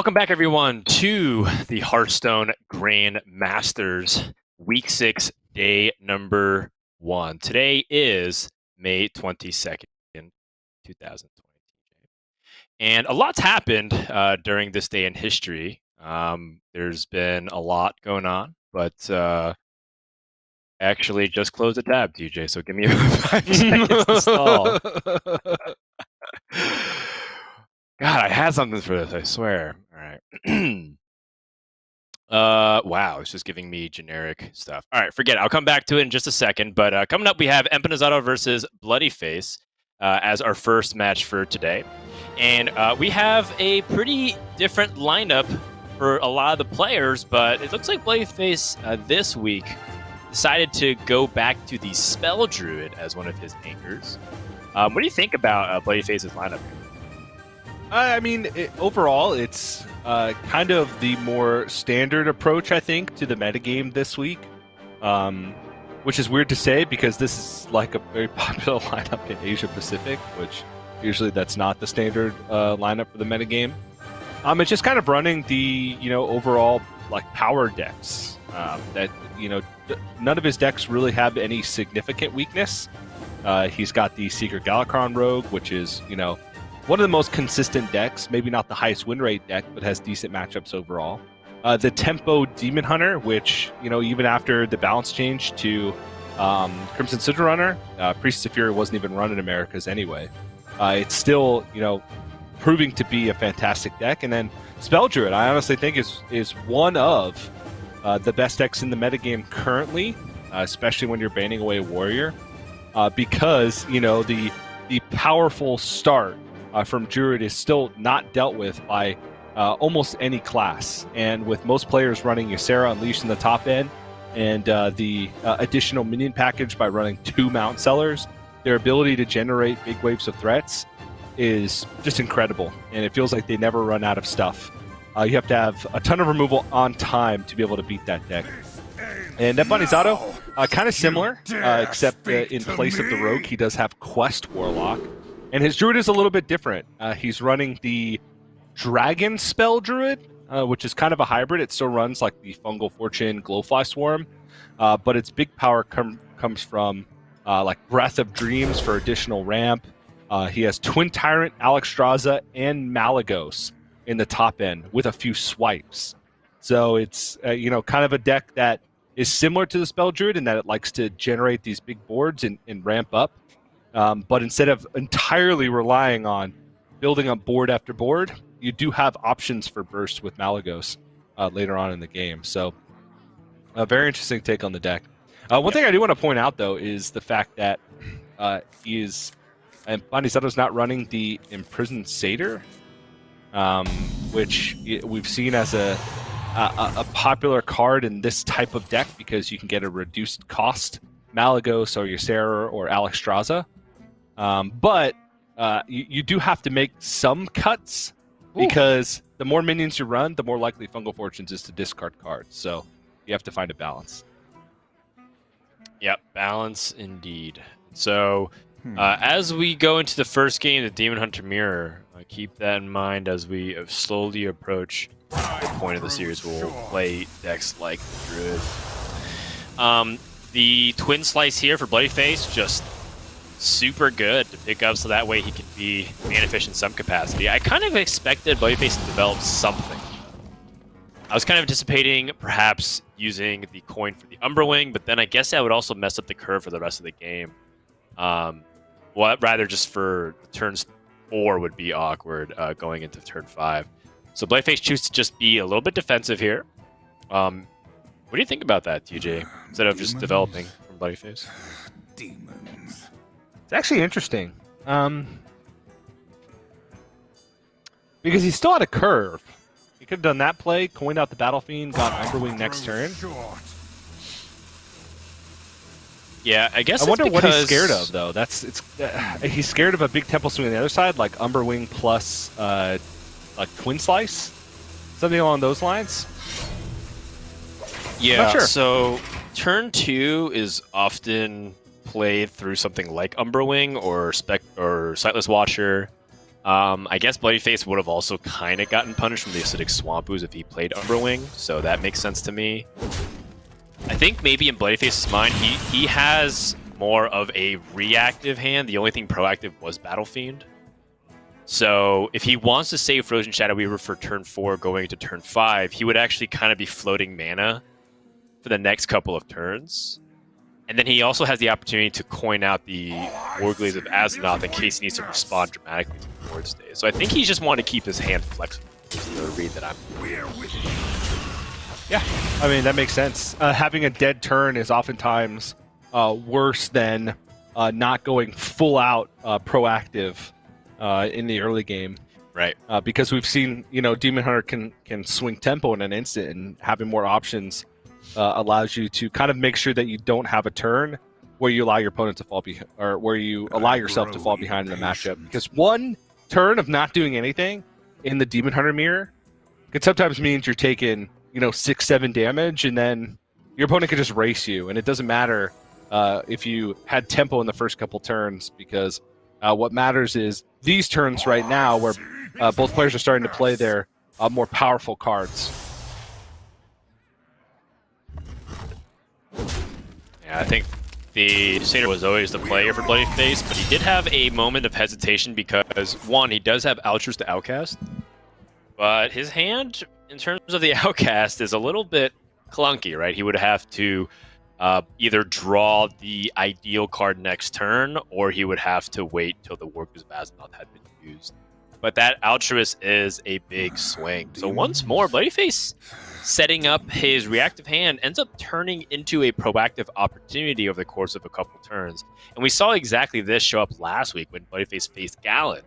Welcome back, everyone, to the Hearthstone Grandmasters Week 6, day number 1. Today is May 22nd, 2020. And a lot's happened during this day in history. There's been a lot going on, but actually just closed the tab, TJ, so give me 5 seconds to stall. God, I had something for this, I swear. All right. Wow, it's just giving me generic stuff. All right, forget it. I'll come back to it in just a second. But coming up, we have Empanizado versus bloodyface as our first match for today. And we have a pretty different lineup for a lot of the players, but it looks like bloodyface this week decided to go back to the Spell Druid as one of his anchors. What do you think about bloodyface's lineup? I mean, overall, it's kind of the more standard approach, I think, to the metagame this week. Which is weird to say because this is like a very popular lineup in Asia Pacific, which usually that's not the standard lineup for the metagame. It's just kind of running the, overall like power decks. That, none of his decks really have any significant weakness. He's got the Secret Galakron Rogue, which is, one of the most consistent decks, maybe not the highest win rate deck, but has decent matchups overall. The Tempo Demon Hunter, which, even after the balance change to Crimson Sigil Runner, Priestess of Fury wasn't even run in Americas anyway. It's still, proving to be a fantastic deck. And then Spell Druid, I honestly think is one of the best decks in the metagame currently, especially when you're banning away a warrior, because, the powerful start from Druid is still not dealt with by almost any class. And with most players running Ysera Unleashed in the top end and the additional minion package by running 2 Mount Sellers, their ability to generate big waves of threats is just incredible. And it feels like they never run out of stuff. You have to have a ton of removal on time to be able to beat that deck. And Empanizado, kind of similar, except in place of the Rogue, he does have Quest Warlock. And his Druid is a little bit different. He's running the Dragon Spell Druid, which is kind of a hybrid. It still runs like the Fungal Fortune Glowfly Swarm, but its big power comes from like Breath of Dreams for additional ramp. He has Twin Tyrant, Alexstrasza, and Malagos in the top end with a few swipes. So it's kind of a deck that is similar to the Spell Druid in that it likes to generate these big boards and ramp up. But instead of entirely relying on building up board after board, you do have options for burst with Malagos later on in the game. So a very interesting take on the deck. One thing I do want to point out, though, is the fact that Empanizado's not running the Imprisoned Satyr, which we've seen as a popular card in this type of deck because you can get a reduced cost Malagos or Ysera or Alexstrasza. But you do have to make some cuts because the more minions you run, the more likely Fungal Fortunes is to discard cards. So you have to find a balance. Yep, balance indeed. So as we go into the first game, the Demon Hunter Mirror, keep that in mind as we slowly approach the point of the series. We'll play decks like Druid. The Twin Slice here for bloodyface, just super good to pick up so that way he can be mana efficient in some capacity. I kind of expected bloodyface to develop something. I was kind of anticipating perhaps using the coin for the Umberwing, but then I guess that would also mess up the curve for the rest of the game. Rather just for turns 4 would be awkward going into turn 5. So bloodyface chooses to just be a little bit defensive here. What do you think about that, TJ? Instead of just developing from bloodyface? Demons. It's actually interesting. Because he's still at a curve. He could have done that play, coined out the Battle Fiend, got Umberwing next turn. Yeah, I guess I wonder what he's scared of, though. He's scared of a big Temple Swing on the other side, like Umberwing plus like Twin Slice? Something along those lines? Yeah, sure. So turn 2 is often played through something like Umberwing or Sightless Watcher, I guess Bloodyface would have also kind of gotten punished from the Acidic Swamp Ooze if he played Umberwing, so that makes sense to me. I think maybe in Bloodyface's mind, he has more of a reactive hand. The only thing proactive was Battle Fiend. So if he wants to save Frozen Shadow Weaver for turn 4 going to turn 5, he would actually kind of be floating mana for the next couple of turns. And then he also has the opportunity to coin out the Warglaives of Azzinoth in case he needs to respond dramatically to the board stage. So I think he just wanted to keep his hand flexible. Is the read that I'm... Yeah, I mean, that makes sense. Having a dead turn is oftentimes worse than not going full out proactive in the early game. Right. Because we've seen, Demon Hunter can swing tempo in an instant, and having more options allows you to kind of make sure that you don't have a turn where you allow your opponent to fall behind, or where you allow yourself to fall behind in the matchup. Because one turn of not doing anything in the Demon Hunter mirror could sometimes mean you're taking 6-7 damage, and then your opponent could just race you, and it doesn't matter if you had tempo in the first couple turns, because what matters is these turns right now where both players are starting to play their more powerful cards. Yeah, I think the Satyr was always the player for Bloodyface, but he did have a moment of hesitation because, one, he does have Altruist to Outcast, but his hand, in terms of the Outcast, is a little bit clunky, right? He would have to either draw the ideal card next turn, or he would have to wait till the Warglaives of Azzinoth had been used. But that Altruist is a big swing. So once more, Bloodyface, setting up his reactive hand, ends up turning into a proactive opportunity over the course of a couple turns. And we saw exactly this show up last week when Bloodyface faced Galen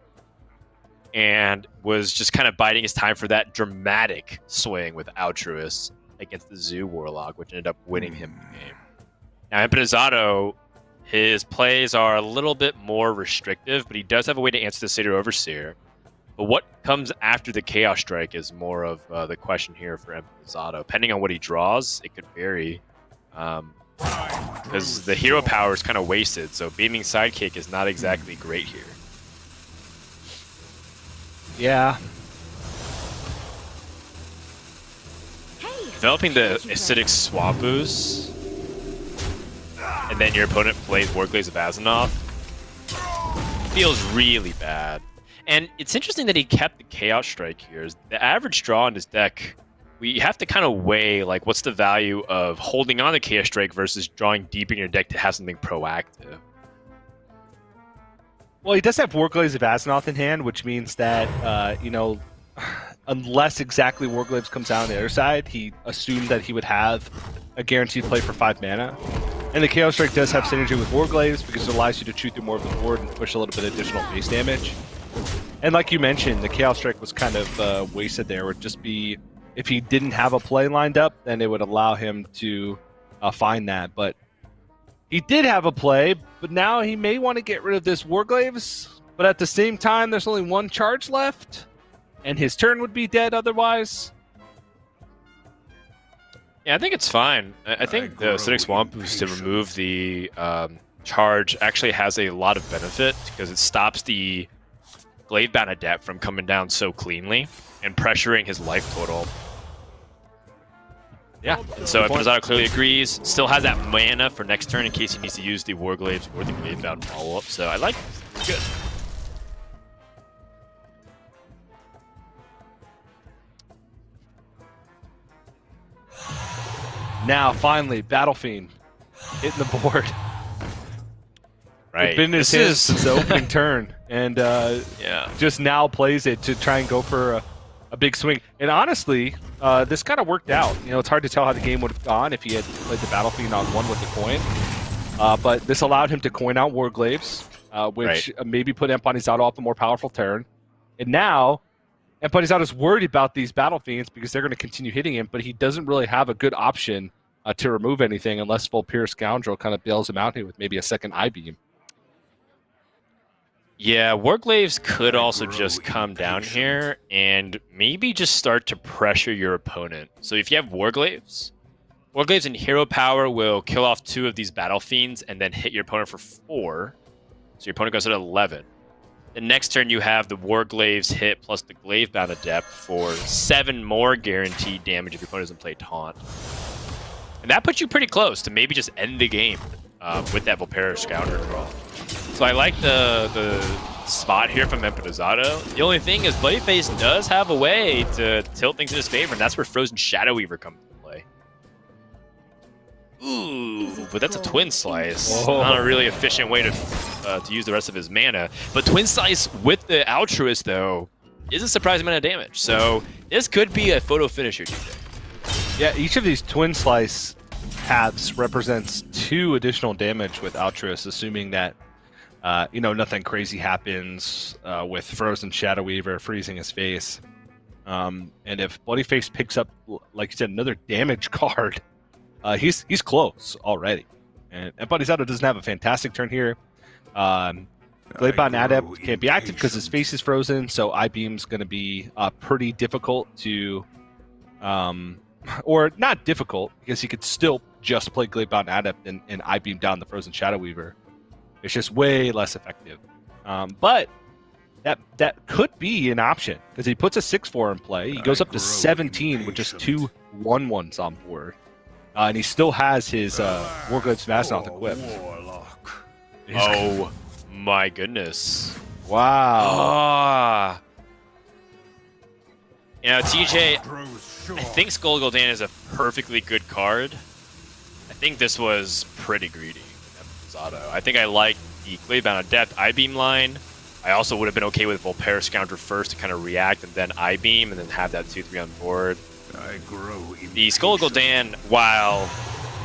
and was just kind of biding his time for that dramatic swing with Altruist against the Zoo Warlock, which ended up winning him the game. Now, Empanizado, his plays are a little bit more restrictive, but he does have a way to answer the Satyr Overseer. But what comes after the Chaos Strike is more of the question here for Empanizado. Depending on what he draws, it could vary. Because the hero power is kind of wasted, so Beaming Sidekick is not exactly great here. Yeah. Developing the Acidic Swamp Ooze, and then your opponent plays Warglaives of Azzinoth, feels really bad. And it's interesting that he kept the Chaos Strike here. The average draw in his deck, we have to kind of weigh, like, what's the value of holding on to Chaos Strike versus drawing deep in your deck to have something proactive. Well, he does have Warglaives of Azzinoth in hand, which means that, unless exactly Warglaives comes out on the other side, he assumed that he would have a guaranteed play for 5 mana. And the Chaos Strike does have synergy with Warglaives because it allows you to chew through more of the board and push a little bit of additional base damage. And like you mentioned, the Chaos Strike was kind of wasted there. It would just be, if he didn't have a play lined up, then it would allow him to find that. But he did have a play, but now he may want to get rid of this Warglaives. But at the same time, there's only one charge left, and his turn would be dead otherwise. Yeah, I think it's fine. I think the Acidic Swamp Ooze to remove the charge actually has a lot of benefit because it stops the Gladebound Adept from coming down so cleanly and pressuring his life total. Yeah, and so Empanizado clearly agrees. Still has that mana for next turn in case he needs to use the Warglaives or the Gladebound follow-up. So I like it. It's good. Now, finally, Battle Fiend hitting the board. Right. It's been in his hands since the opening turn, and just now plays it to try and go for a big swing. And honestly, this kind of worked out. It's hard to tell how the game would have gone if he had played the Battle Fiend on 1 with the coin. But this allowed him to coin out Warglaives, which maybe put Empanizado off a more powerful turn. And now, Empanizado's worried about these Battle Fiends because they're going to continue hitting him, but he doesn't really have a good option to remove anything unless Vulpire Scoundrel kind of bails him out here with maybe a second I-Beam. Yeah, Warglaives could also just come down here and maybe just start to pressure your opponent. So if you have Warglaives and Hero Power will kill off 2 of these Battle Fiends and then hit your opponent for 4. So your opponent goes at 11. The next turn you have the Warglave's hit plus the Glaive-bound Adept for 7 more guaranteed damage if your opponent doesn't play Taunt. And that puts you pretty close to maybe just end the game with that Volpera Scouter draw. So I like the spot here from Empanizado. The only thing is bloodyface does have a way to tilt things in his favor, and that's where Frozen Shadow Weaver comes into play. Ooh, but that's a Twin Slice. Oh. Not a really efficient way to use the rest of his mana. But Twin Slice with the Altruist, though, is a surprising amount of damage. So this could be a photo finisher, TJ. Yeah, each of these Twin Slice paths represents 2 additional damage with Altruist, assuming that nothing crazy happens with Frozen Shadow Weaver freezing his face. And if bloodyface picks up, like you said, another damage card, he's close already. And Empanizado doesn't have a fantastic turn here. Glaive-bound Adept can't be active because his face is frozen, so I-Beam's going to be pretty difficult to... or not difficult, because he could still just play Glaive-bound Adept and I-Beam down the Frozen Shadow Weaver. It's just way less effective. But that could be an option, because he puts a 6/4 in play. He goes up to 17 with just 2 1/1s on board. And he still has his Warglave's Vastnoth equipped. Oh my goodness. Wow. TJ, I think Skull Gul'dan is a perfectly good card. I think this was pretty greedy. I think I like the Glaive-bound Adept I-Beam line. I also would have been okay with Volpera Scoundrel first to kind of react and then I-Beam and then have that 2/3 on board. The Skull Gul'dan, while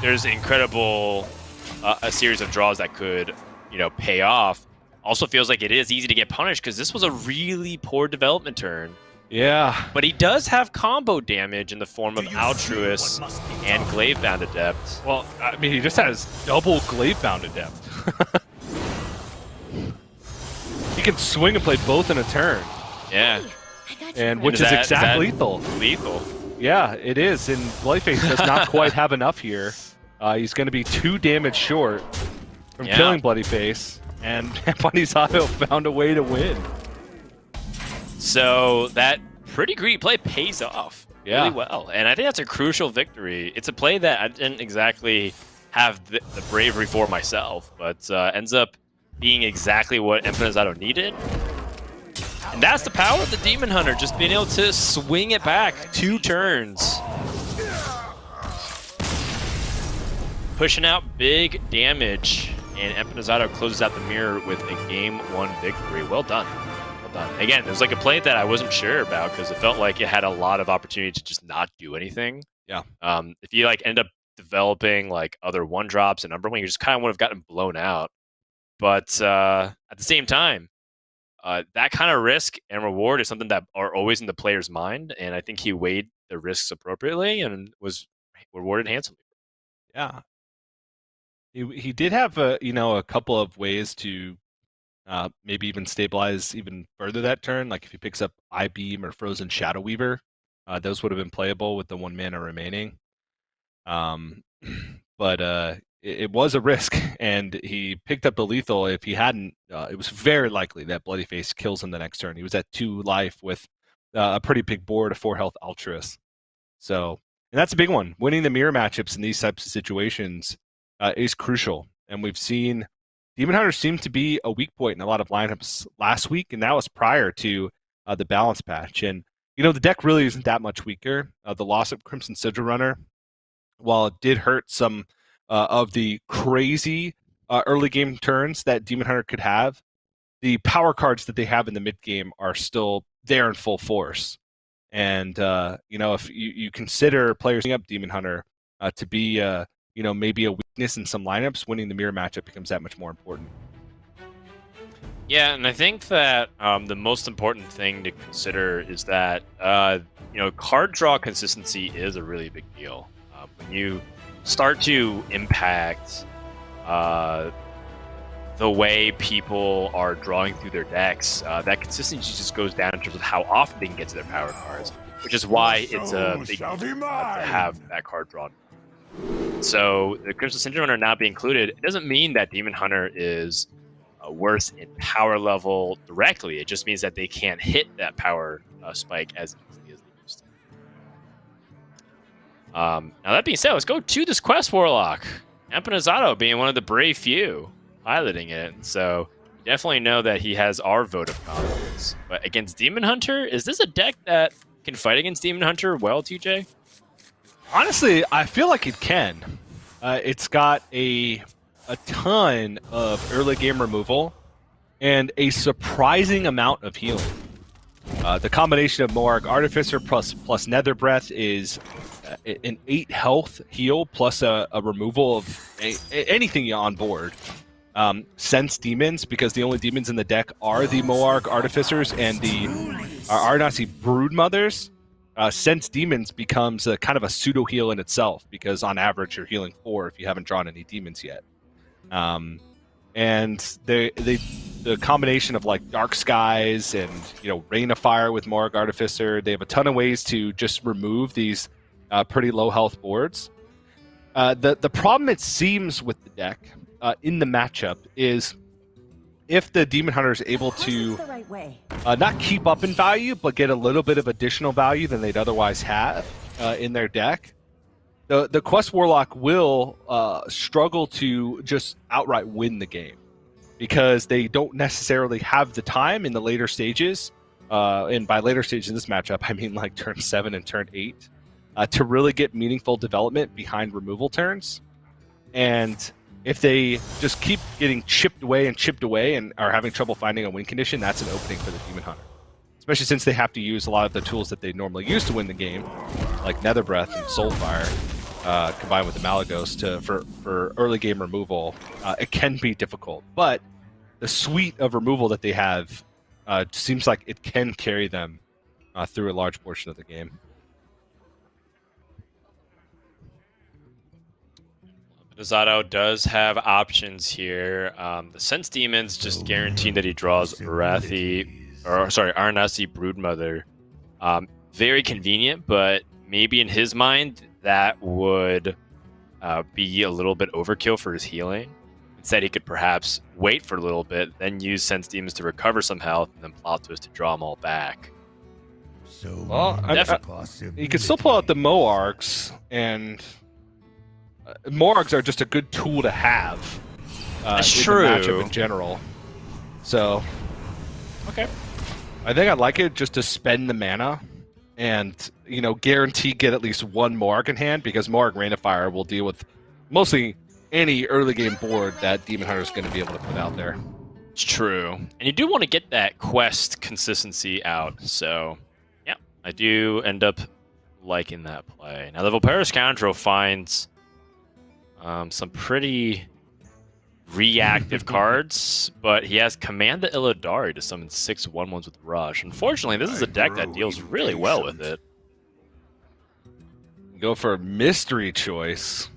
there's incredible a series of draws that could pay off, also feels like it is easy to get punished because this was a really poor development turn. Yeah. But he does have combo damage in the form of Altruist and Glaive-bound Adept. Well, I mean, he just has double Glaive-bound Adept. He can swing and play both in a turn. Yeah. And which is exact lethal. Lethal. Yeah, it is. And bloodyface does not quite have enough here. He's going to be 2 damage short from killing bloodyface. And Empanizado found a way to win. So that pretty greedy play pays off really well. And I think that's a crucial victory. It's a play that I didn't exactly have the bravery for myself, but ends up being exactly what Empanizado needed. And that's the power of the Demon Hunter, just being able to swing it back 2 turns. Pushing out big damage, and Empanizado closes out the mirror with a Game 1 victory. Well done. Again, there's like a play that I wasn't sure about because it felt like it had a lot of opportunity to just not do anything. Yeah. If you end up developing other 1-drops and Umberwing, you just kind of would have gotten blown out. But at the same time, that kind of risk and reward is something that are always in the player's mind, and I think he weighed the risks appropriately and was rewarded handsomely. Yeah. He did have a couple of ways to maybe even stabilize even further that turn. Like if he picks up I-Beam or Frozen Shadow Weaver, those would have been playable with the 1 mana remaining. But it was a risk, and he picked up the lethal. If he hadn't, it was very likely that bloodyface kills him the next turn. He was at 2 life with a pretty big board, a 4 health Altruist. So, and that's a big one. Winning the mirror matchups in these types of situations is crucial. And we've seen Demon Hunter seemed to be a weak point in a lot of lineups last week, and that was prior to the balance patch. And, the deck really isn't that much weaker. The loss of Crimson Sigil Runner, while it did hurt some of the crazy early game turns that Demon Hunter could have, the power cards that they have in the mid game are still there in full force. And, if you consider players up Demon Hunter to be maybe a weakness in some lineups, winning the mirror matchup becomes that much more important. Yeah, and I think that the most important thing to consider is that card draw consistency is a really big deal. When you start to impact the way people are drawing through their decks, that consistency just goes down in terms of how often they can get to their power cards, which is why it's a big deal to have that card drawn. So the Crimson Sigil Runner not being included, it doesn't mean that Demon Hunter is worse in power level directly. It just means that they can't hit that power spike as easily as they used to. Now that being said, let's go to this quest warlock. Empanizado being one of the brave few piloting it, so you definitely know that he has our vote of confidence. But against Demon Hunter, is this a deck that can fight against Demon Hunter well, TJ? Honestly, I feel like it can. It's got a ton of early game removal and a surprising amount of healing. The combination of Morag Artificer plus Nether Breath is an 8 health heal plus a removal of anything on board. Sense Demons, because the only demons in the deck are the Morag Artificers and the Arnasi Broodmothers. Sense Demons becomes a kind of a pseudo heal in itself, because on average you're healing 4 if you haven't drawn any demons yet. And the combination of like Dark Skies and Rain of Fire with Morag Artificer, they have a ton of ways to just remove these pretty low health boards. The problem it seems with the deck in the matchup is if the Demon Hunter is able to not keep up in value, but get a little bit of additional value than they'd otherwise have in their deck, the Quest Warlock will struggle to just outright win the game, because they don't necessarily have the time in the later stages, and by later stages in this matchup, I mean like turn 7 and turn 8, to really get meaningful development behind removal turns. And if they just keep getting chipped away and are having trouble finding a win condition, that's an opening for the Demon Hunter. Especially since they have to use a lot of the tools that they normally use to win the game, like Nether Breath and Soulfire, combined with the Malagos for early game removal. It can be difficult, but the suite of removal that they have seems like it can carry them through a large portion of the game. Empanizado does have options here. The Sense Demons just guaranteeing that he draws Arnasi Broodmother. Very convenient, but maybe in his mind that would be a little bit overkill for his healing. Instead, he could perhaps wait for a little bit, then use Sense Demons to recover some health, and then Plot Twist to draw them all back. Well, you could still pull out the Moargs, and Moargs are just a good tool to have That's in true. the matchup in general. So, okay, I think I'd like it just to spend the mana and guarantee get at least one Moarg in hand, because Moarg Rain of Fire will deal with mostly any early game board that Demon Hunter is going to be able to put out there. It's true, and you do want to get that quest consistency out. So, yeah, I do end up liking that play. Now, the Volpera Scoundrel finds some pretty reactive cards, but he has Command the Illidari to summon 6 1/1s with Rush. Unfortunately, this is a deck that deals really well with it. Go for Mystery Choice.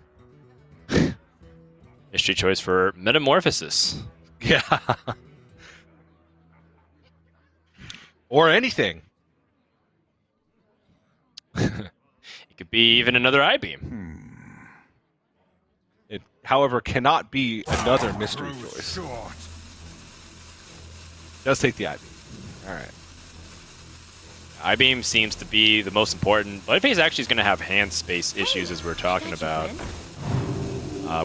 Mystery Choice for Metamorphosis. Yeah. Or anything. It could be even another I-Beam. It, however, cannot be another Mystery Choice. Does take the I-Beam. All right. I-Beam seems to be the most important. Bloodyface actually is going to have hand space issues, as we're talking about,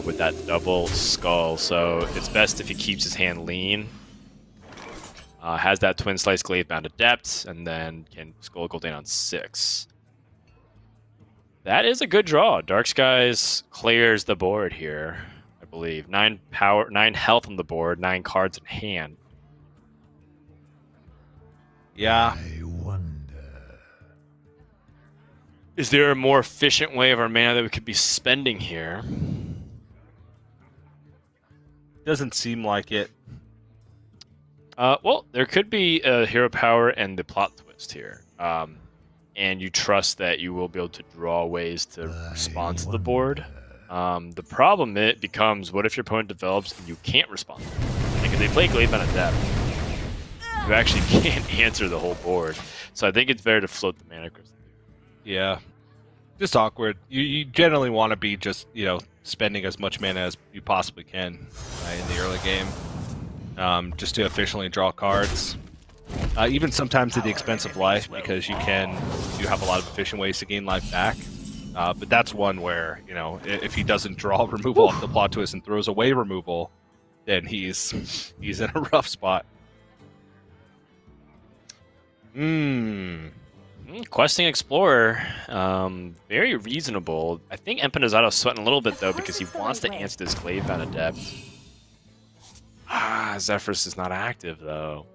with that double skull. So it's best if he keeps his hand lean. Has that Twin Slice Glaive bound to depth, and then can Skull Gul'dan on 6. That is a good draw. Dark Skies clears the board here, I believe. 9 power, 9 health on the board, 9 cards in hand. Yeah. I wonder. Is there a more efficient way of our mana that we could be spending here? Doesn't seem like it. Well, there could be a hero power and the plot twist here. And you trust that you will be able to draw ways to respond to the board. The problem it becomes, what if your opponent develops and you can't respond? Because they play Glaive on a depth, you actually can't answer the whole board. So I think it's better to float the mana crystal. Yeah. Just awkward. You generally want to be just, spending as much mana as you possibly can in the early game. just to efficiently draw cards. Even sometimes at the expense of life, because you have a lot of efficient ways to gain life back. But that's one where, you know, if he doesn't draw removal off the plot twist and throws away removal, then he's in a rough spot. Questing Explorer, very reasonable. I think Empanizado's sweating a little bit though because he wants to answer this Glavebound Adept. Zephyrus is not active though.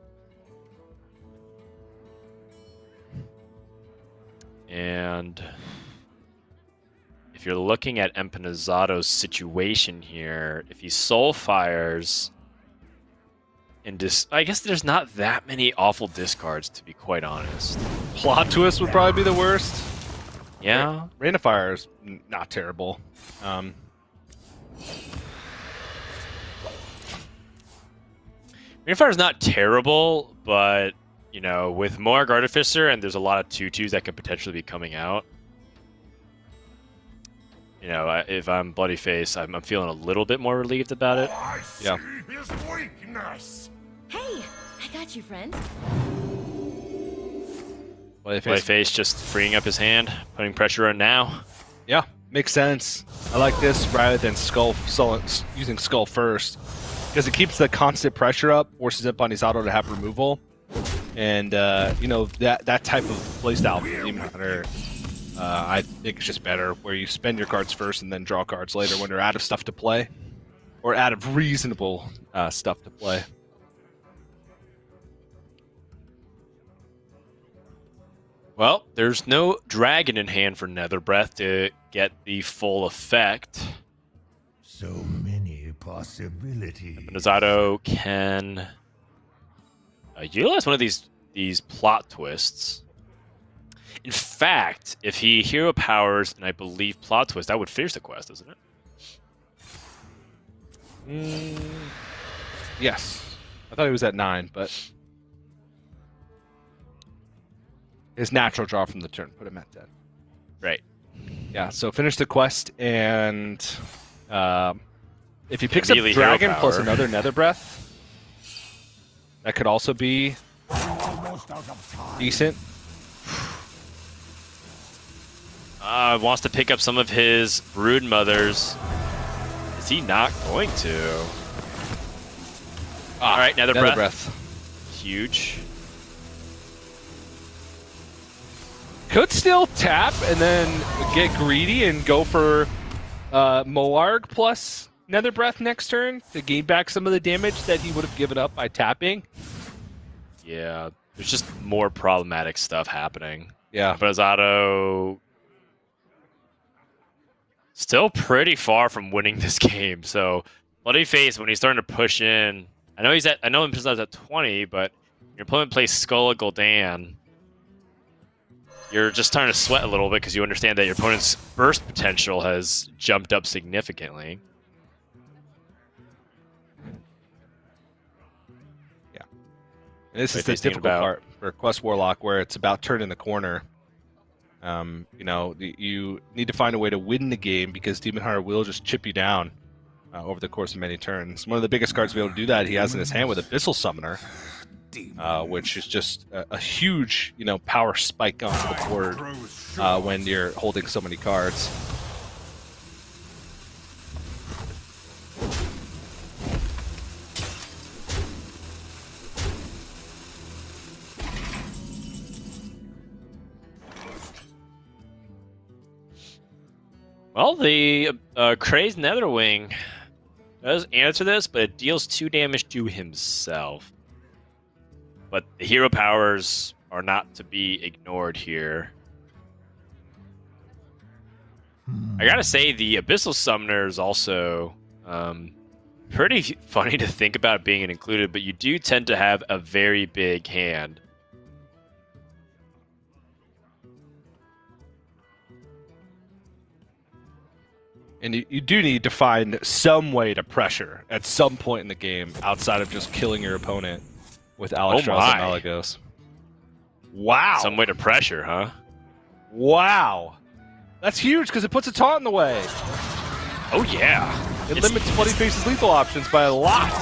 And if you're looking at Empanizado's situation here, if he Soulfires and I guess there's not that many awful discards, to be quite honest. Plot twist would probably be the worst. Yeah. Rain of Fire is not terrible. Rain of Fire is not terrible, but you know, with Moarg Artificer and there's a lot of 2/2s that could potentially be coming out. You know, if I'm Bloodyface, I'm feeling a little bit more relieved about it. Yeah. His weakness. Hey, I got you, friend. Bloodyface just freeing up his hand, putting pressure on now. Yeah, makes sense. I like this rather than using Skull first, because it keeps the constant pressure up, forces Empanizado to have removal, and you know, that type of playstyle for Demon Hunter, I think it's just better, where you spend your cards first and then draw cards later when you're out of stuff to play, or out of reasonable stuff to play. Well, there's no dragon in hand for Nether Breath to get the full effect. So many possibilities. Empanizado can utilize one of these plot twists. In fact, if he hero powers and I believe plot twist, that would finish the quest, isn't it? Yes. I thought he was at 9, but his natural draw from the turn put him at 10. Right. Yeah, so finish the quest, and if he picks up Immediately hero Dragon plus power. another Nether Breath, that could also be decent. Wants to pick up some of his Brood Mothers. Is he not going to? All right, Nether Breath. Huge. Could still tap and then get greedy and go for Moarg plus Nether Breath next turn to gain back some of the damage that he would have given up by tapping. Yeah, there's just more problematic stuff happening. Yeah. Empanizado still pretty far from winning this game. So Bloodyface, when he's starting to push in, I know Empanizado's at 20, but your opponent plays Skull of Gul'dan. You're just starting to sweat a little bit because you understand that your opponent's burst potential has jumped up significantly. Yeah. And this is the difficult part for Quest Warlock, where it's about turning the corner. You know, you need to find a way to win the game because Demon Hunter will just chip you down over the course of many turns. One of the biggest cards to be able to do that he has in his hand with Abyssal Summoner, which is just a huge, you know, power spike onto the board when you're holding so many cards. Well, the Crazed Netherwing does answer this, but it deals 2 damage to himself. But the hero powers are not to be ignored here. I gotta say, the Abyssal Summoner is also pretty funny to think about being included, but you do tend to have a very big hand. And you do need to find some way to pressure at some point in the game outside of just killing your opponent with Alexstrasza and Malygos. Wow. Some way to pressure, huh? Wow. That's huge because it puts a taunt in the way. Oh, yeah. It limits Bloodyface's lethal options by a lot.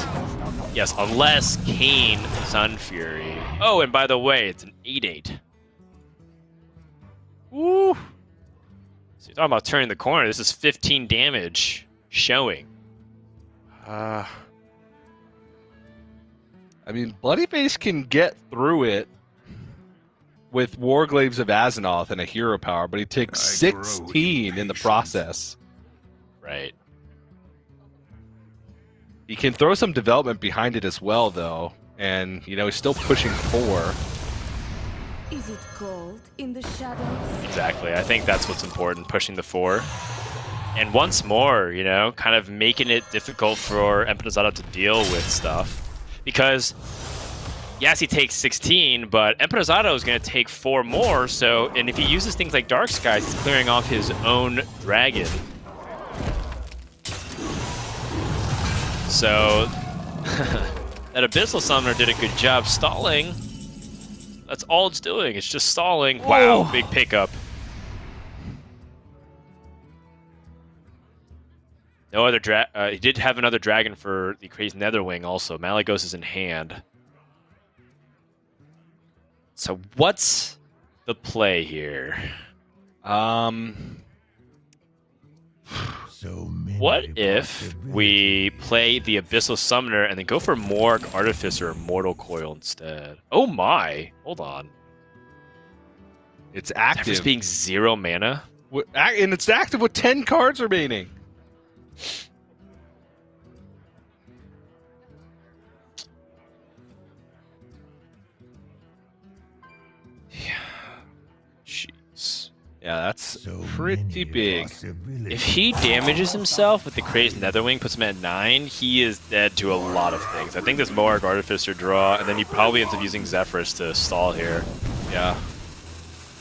Yes, unless Kane Sun Fury. Oh, and by the way, it's an 8/8. Woo! So you're talking about turning the corner. This is 15 damage showing. I mean, bloodyface can get through it with Warglaves of Azzinoth and a hero power, but he takes I grow 16 in the process. Right. He can throw some development behind it as well, though, and you know he's still pushing 4. Is it cold in the shadows? Exactly. I think that's what's important, pushing the 4. And once more, you know, kind of making it difficult for Empanizado to deal with stuff. Because, yes, he takes 16, but Empanizado is going to take 4 more, so, and if he uses things like Dark Skies, he's clearing off his own dragon. So, that Abyssal Summoner did a good job stalling. That's all it's doing. It's just stalling. Wow, big pickup. No other he did have another dragon for the Crazy Netherwing also. Malagos is in hand. So what's the play here? So many What if we play the Abyssal Summoner and then go for Morg, Artificer, or Mortal Coil instead? Oh my! Hold on. It's After active. being 0 mana? And it's active with 10 cards remaining. Jeez. Yeah, that's so pretty many big. possibilities. If he damages himself with the Crazed Netherwing, puts him at 9, he is dead to a lot of things. I think this Morg Artificer draw, and then he probably ends up using Zephyrus to stall here. Yeah.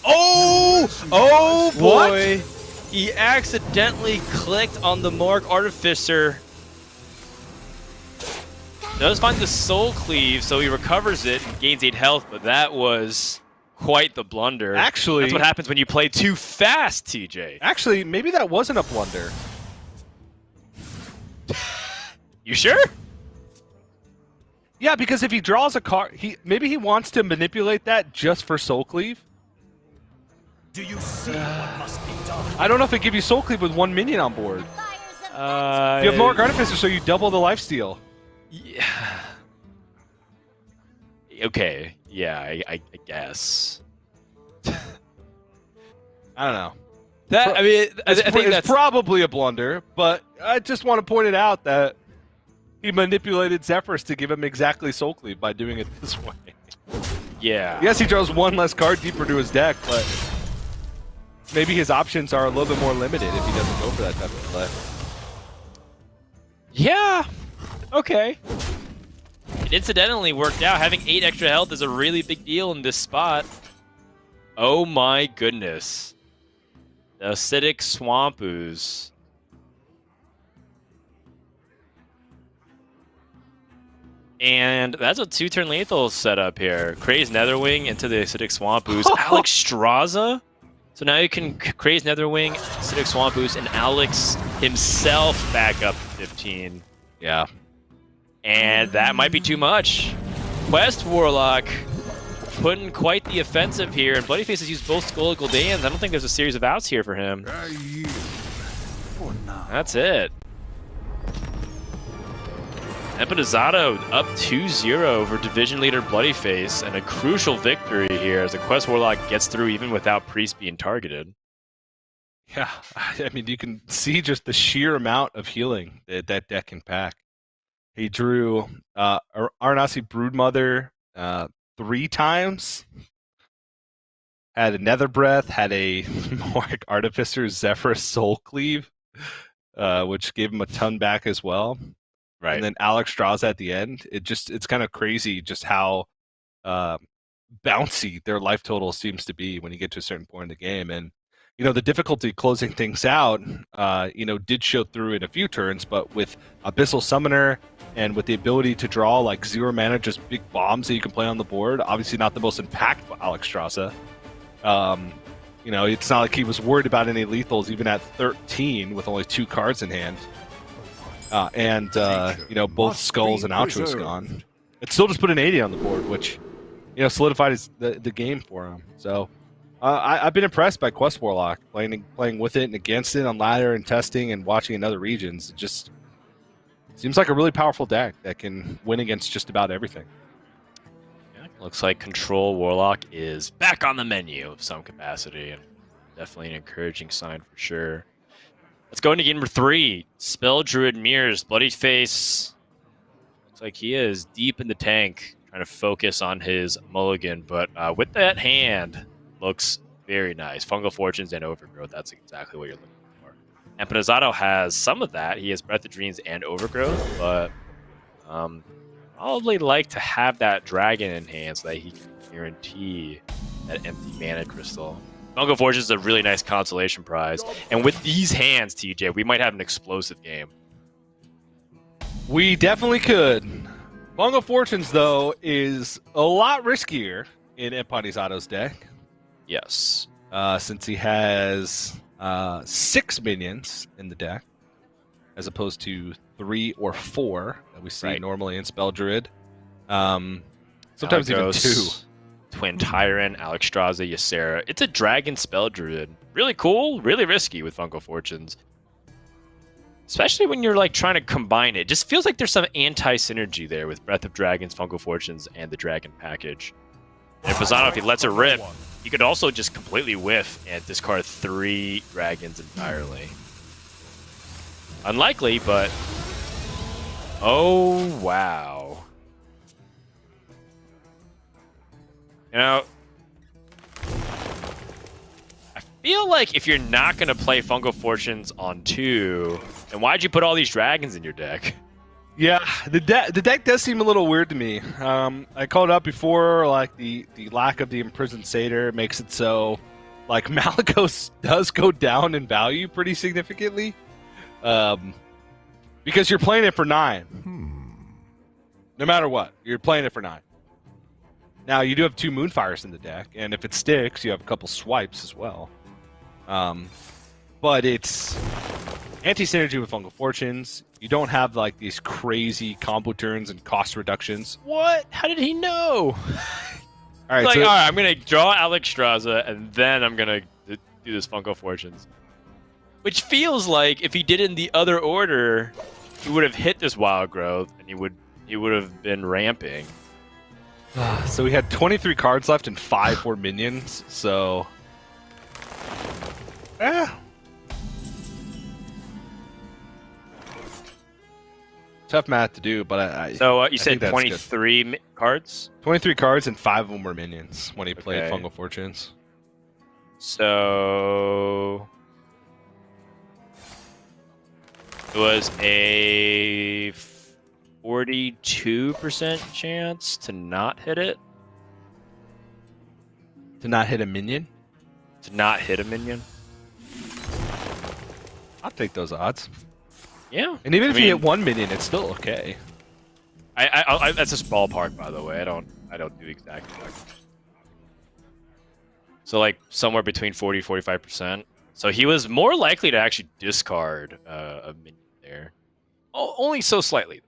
Oh! Oh boy! He accidentally clicked on the Morg Artificer. Does find the Soul Cleave, so he recovers it and gains 8 health, but that was quite the blunder. Actually, that's what happens when you play too fast, TJ. Actually, maybe that wasn't a blunder. You sure? Yeah, because if he draws a card, maybe he wants to manipulate that just for Soul Cleave. Do you see what must be done? I don't know if it gives you Soul Cleave with 1 minion on board. You You have Morg Artificer, so you double the lifesteal. Yeah. Okay. Yeah, I guess. I don't know. That I mean, I think It's that's probably a blunder, but I just want to point it out that he manipulated Zephyrus to give him exactly Soul Cleave by doing it this way. yeah. Yes, he draws 1 less card deeper to his deck, but maybe his options are a little bit more limited if he doesn't go for that type of play. Yeah. Okay. It incidentally worked out. Having 8 extra health is a really big deal in this spot. Oh my goodness. The Acidic Swamp Ooze. And that's a 2-turn lethal setup here. Craze Netherwing into the Acidic Swamp Ooze. Alex Straza. So now you can Craze Netherwing, Acidic Swamp Ooze, and Alex himself back up to 15. Yeah. And that might be too much. Quest Warlock putting quite the offensive here, and Bloodyface has used both Skull Gul'dans. I don't think there's a series of outs here for him. I yield for now. That's it. Empanizado up 2-0 over Division Leader Bloodyface, and a crucial victory here as the Quest Warlock gets through even without Priest being targeted. Yeah, I mean, you can see just the sheer amount of healing that that deck can pack. He drew Arnasi Broodmother 3 times, had a Nether Breath, had a Morg Artificer Zephyrus Soul Cleave, which gave him a ton back as well. Right. And then Alex draws at the end. It's kind of crazy just how bouncy their life total seems to be when you get to a certain point in the game. And you know, the difficulty closing things out, did show through in a few turns, but with Abyssal Summoner and with the ability to draw like 0 mana, just big bombs that you can play on the board, obviously not the most impactful Alex Strasza. It's not like he was worried about any lethals even at 13 with only 2 cards in hand. and both skulls and outros gone. It still just put an 80 on the board, which solidified the game for him. So I've been impressed by Quest Warlock playing with it and against it on ladder and testing and watching in other regions. It just seems like a really powerful deck that can win against just about everything. Yeah, looks like Control Warlock is back on the menu of some capacity, and definitely an encouraging sign for sure. Let's go into game number 3. Spell Druid Mirrors. Bloodyface looks like he is deep in the tank, trying to focus on his mulligan, but with that hand, looks very nice. Fungal Fortunes and Overgrowth, that's exactly what you're looking for. Empanizado has some of that. He has Breath of Dreams and Overgrowth, but probably like to have that dragon in hand so that he can guarantee that empty mana crystal. Fungal Fortunes is a really nice consolation prize. And with these hands, TJ, we might have an explosive game. We definitely could. Fungal Fortunes, though, is a lot riskier in Empanizado's deck. Yes. Since he has 6 minions in the deck, as opposed to 3 or 4 that we see normally in Spell Druid. Sometimes even 2. Twin Tyrant, Alexstrasza, Ysera. It's a dragon Spell Druid. Really cool, really risky with Fungal Fortunes. Especially when you're trying to combine it. Just feels like there's some anti-synergy there with Breath of Dragons, Fungal Fortunes, and the Dragon package. And Empanizado, if he lets it rip, he could also just completely whiff and discard 3 dragons entirely. Unlikely, but... Oh, wow. I feel like if you're not going to play Fungal Fortunes on 2, then why'd you put all these dragons in your deck? Yeah, the deck does seem a little weird to me. I called it out before, the lack of the Imprisoned Satyr makes it so, Malygos does go down in value pretty significantly. Because you're playing it for 9. No matter what, you're playing it for 9. Now, you do have 2 Moonfires in the deck, and if it sticks, you have a couple swipes as well. But it's anti-synergy with Fungal Fortunes. You don't have, these crazy combo turns and cost reductions. What? How did he know? All right, all right, I'm going to draw Alexstrasza, and then I'm going to do this Fungal Fortunes. Which feels like if he did it in the other order, he would have hit this Wild Growth, and he would have been ramping. So we had 23 cards left and 5 were minions, so... Tough math to do, but So you said 23 cards? 23 cards and 5 of them were minions when he played Fungal Fortunes. So... It was a 42% chance to not hit it. To not hit a minion? To not hit a minion. I'll take those odds. Yeah. And even if you hit 1 minion, it's still okay. I that's just ballpark, by the way. I don't do exact. So somewhere between 40-45%. So he was more likely to actually discard a minion there. Only so slightly.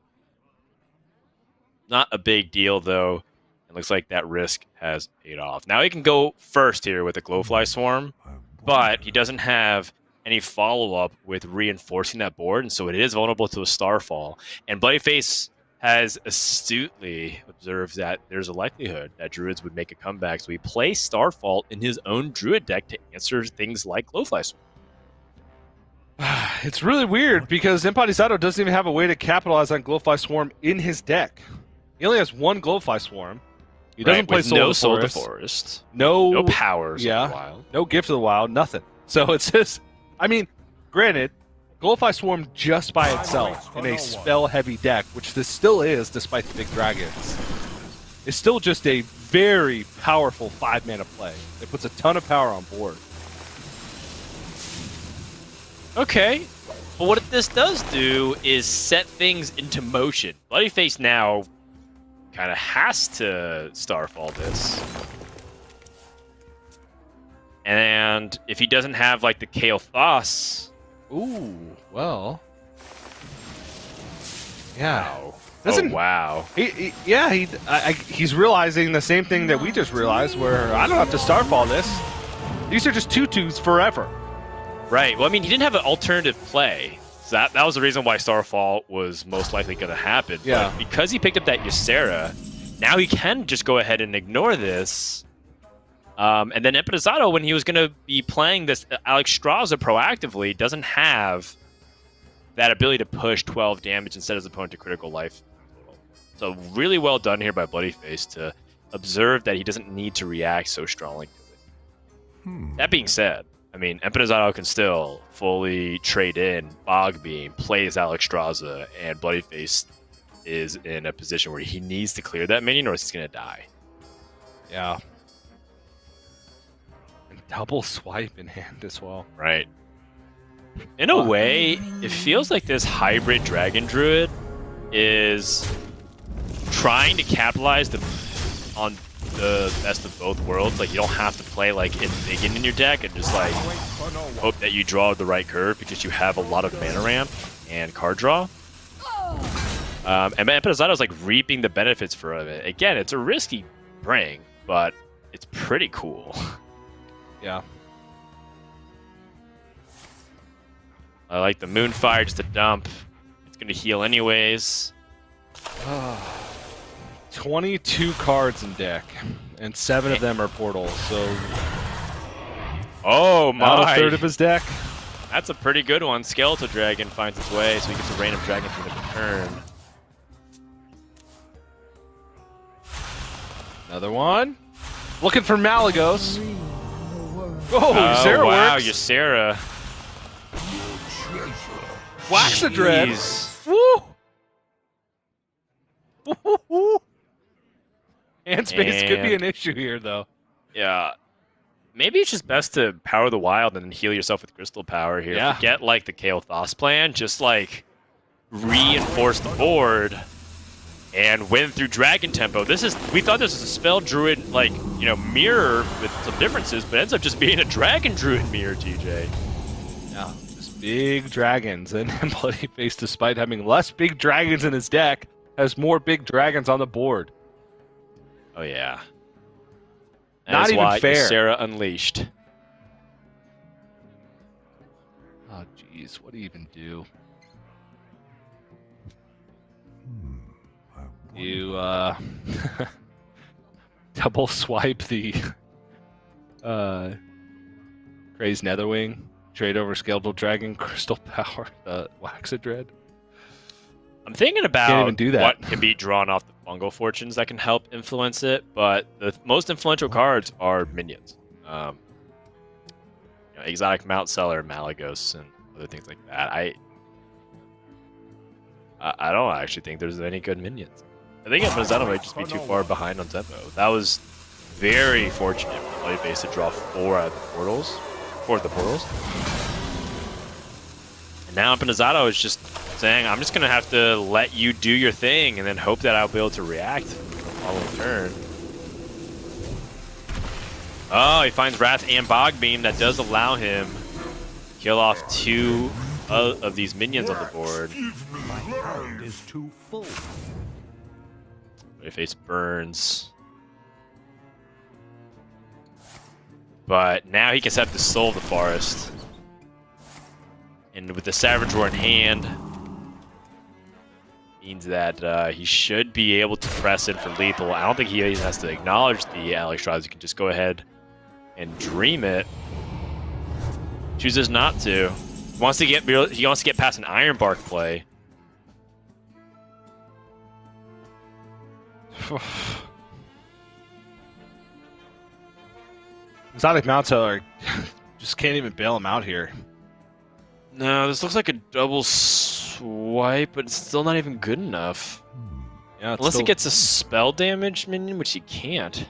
Not a big deal, though. It looks like that risk has paid off. Now he can go first here with a Glowfly Swarm, but he doesn't have any follow-up with reinforcing that board, and so it is vulnerable to a Starfall. And Bloodyface has astutely observed that there's a likelihood that Druids would make a comeback, so he plays Starfall in his own Druid deck to answer things like Glowfly Swarm. It's really weird because Empanizado doesn't even have a way to capitalize on Glowfly Swarm in his deck. He only has 1 Glowfly Swarm. He doesn't play Soul of the Forest. No powers of the wild. No Gift of the Wild, nothing. So it's just... granted, Glowfly Swarm just by itself in a spell-heavy deck, which this still is despite the big dragons, is still just a very powerful 5-mana play. It puts a ton of power on board. Okay. But what this does do is set things into motion. Bloodyface now kind of has to Starfall this. And if he doesn't have the Kael'thas... Ooh, well... Yeah. Wow. Doesn't- Oh, wow. He's realizing the same thing that we just realized, where I don't have to starfall this. These are just 2/2s forever. Right. Well, I mean, he didn't have an alternative play. So that was the reason why Starfall was most likely going to happen. Yeah. But because he picked up that Ysera, now he can just go ahead and ignore this. And then Empanizado, when he was going to be playing this Alex Straza proactively, doesn't have that ability to push 12 damage and set his opponent to critical life. So really well done here by Bloodyface to observe that he doesn't need to react so strongly to it. That being said, I mean, Empanizado can still fully trade in Bog Beam, plays Alex Straza, and Bloodyface is in a position where he needs to clear that minion or he's going to die. Yeah. And double swipe in hand as well. Right. In a way, it feels like this hybrid Dragon Druid is trying to capitalize on the best of both worlds. Like, you don't have to play like Indignant in your deck and just like hope that you draw the right curve because you have a lot of mana ramp and card draw. And Empanizado's like reaping the benefits for it. Again, it's a risky bring, but it's pretty cool. Yeah. I like the Moonfire just to dump. It's gonna heal anyways. 22 cards in deck, and 7 of them are portals, so Oh about my! a third of his deck. That's a pretty good one. Skeletal Dragon finds its way, so he gets a random dragon from the turn. Another one. Looking for Malagos. Oh, Ysera wow, works. Ysera. Waxadread. Jeez. Woo! Hand space could be an issue here, though. Yeah. Maybe it's just best to power the wild and then heal yourself with crystal power here. Yeah. Forget like the Kael'thas plan. Just like reinforce the board and win through dragon tempo. We thought this was a spell druid, like, you know, mirror with some differences, but ends up just being a dragon druid mirror, TJ. Yeah, just big dragons, and Bloodyface, despite having less big dragons in his deck, has more big dragons on the board. Oh yeah. Not even why fair. Ysera Unleashed. Oh, jeez, what do you even do? You double swipe the Crazed Netherwing, trade over Skeletal Dragon, Crystal Power, Waxadread. I'm thinking about Can't even do that. what can be drawn off the Fungal Fortunes that can help influence it, but the most influential cards are minions. Exotic Mount Seller, Malagos, and other things like that. I don't actually think there's any good minions. I think Empanizado might just be too far behind on tempo. That was very fortunate for Bloodyface to draw 4 out of the portals. 4 of the portals. And now Empanizado is just saying, I'm just going to have to let you do your thing and then hope that I'll be able to react the following turn. Oh, he finds Wrath and Bog Beam. That does allow him to kill off 2 of these minions on the board. My hand is too full. Face burns. But now he can set up the Soul of the Forest. And with the Savage Roar in hand, means that he should be able to press in for lethal. I don't think he even has to acknowledge the Alex Straza. He can just go ahead and dream it. Chooses not to. He wants to get past an Iron Bark play. Exotic Mount Seller just can't even bail him out here. No, this looks like a double swipe, but it's still not even good enough. Yeah, Unless it gets a spell damage minion, which he can't.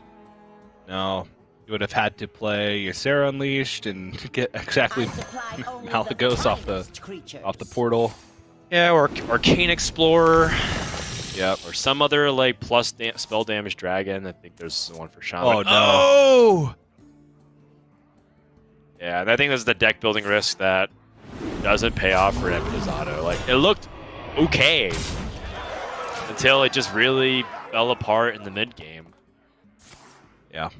No, you would have had to play Ysera Unleashed and get exactly Malagos off the portal. Yeah, or Arcane Explorer. Yep. Or some other like plus spell damage dragon. I think there's one for Shaman. Oh no! Oh! Yeah, and I think this is the deck building risk that doesn't pay off for Empanizado. Like, it looked okay, until it just really fell apart in the mid game. Yeah.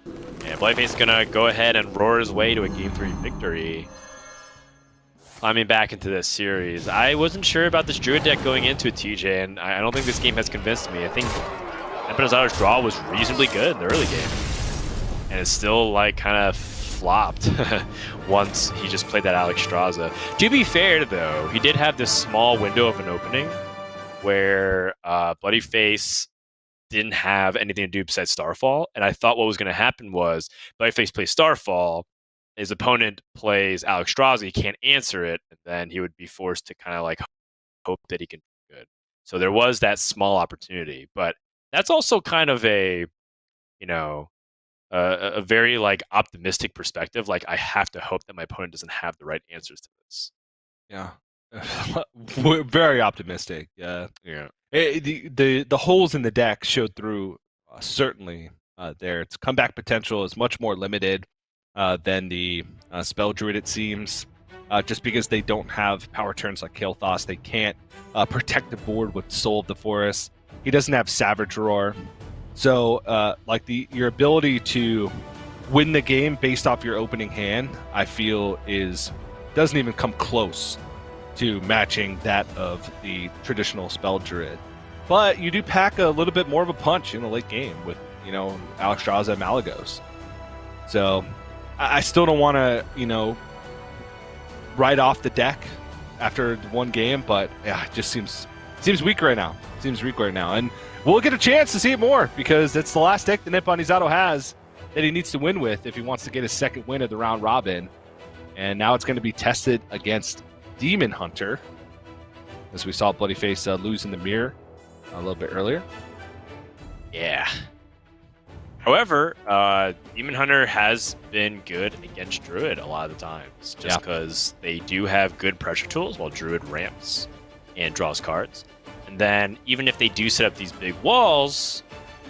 And bloodyface is gonna go ahead and roar his way to a Game 3 victory. Climbing back into this series. I wasn't sure about this Druid deck going into it, TJ, and I don't think this game has convinced me. I think Empanizado's draw was reasonably good in the early game. And it's still, like, kind of flopped once he just played that Alexstrasza. To be fair, though, he did have this small window of an opening where bloodyface didn't have anything to do besides Starfall, and I thought what was going to happen was bloodyface plays Starfall, his opponent plays Alexstrasza, he can't answer it, and then he would be forced to kind of like hope that he can do good. So there was that small opportunity, but that's also kind of a, you know, a very like optimistic perspective. Like, I have to hope that my opponent doesn't have the right answers to this. Yeah. We're very optimistic. Yeah. Yeah. The holes in the deck showed through certainly there. Its comeback potential is much more limited than the Spell Druid, it seems. Just because they don't have power turns like Kael'thas, they can't protect the board with Soul of the Forest. He doesn't have Savage Roar. So, your ability to win the game based off your opening hand, I feel doesn't even come close to matching that of the traditional Spell Druid. But you do pack a little bit more of a punch in the late game with, Alexstrasza and Malygos. So, I still don't want to, write off the deck after one game, but yeah, it just seems weak right now. And we'll get a chance to see it more because it's the last deck that Empanizado has that he needs to win with if he wants to get his second win of the round robin. And now it's going to be tested against Demon Hunter, as we saw bloodyface lose in the mirror a little bit earlier. Yeah. However, Demon Hunter has been good against Druid a lot of the times, just because they do have good pressure tools while Druid ramps and draws cards. And then even if they do set up these big walls,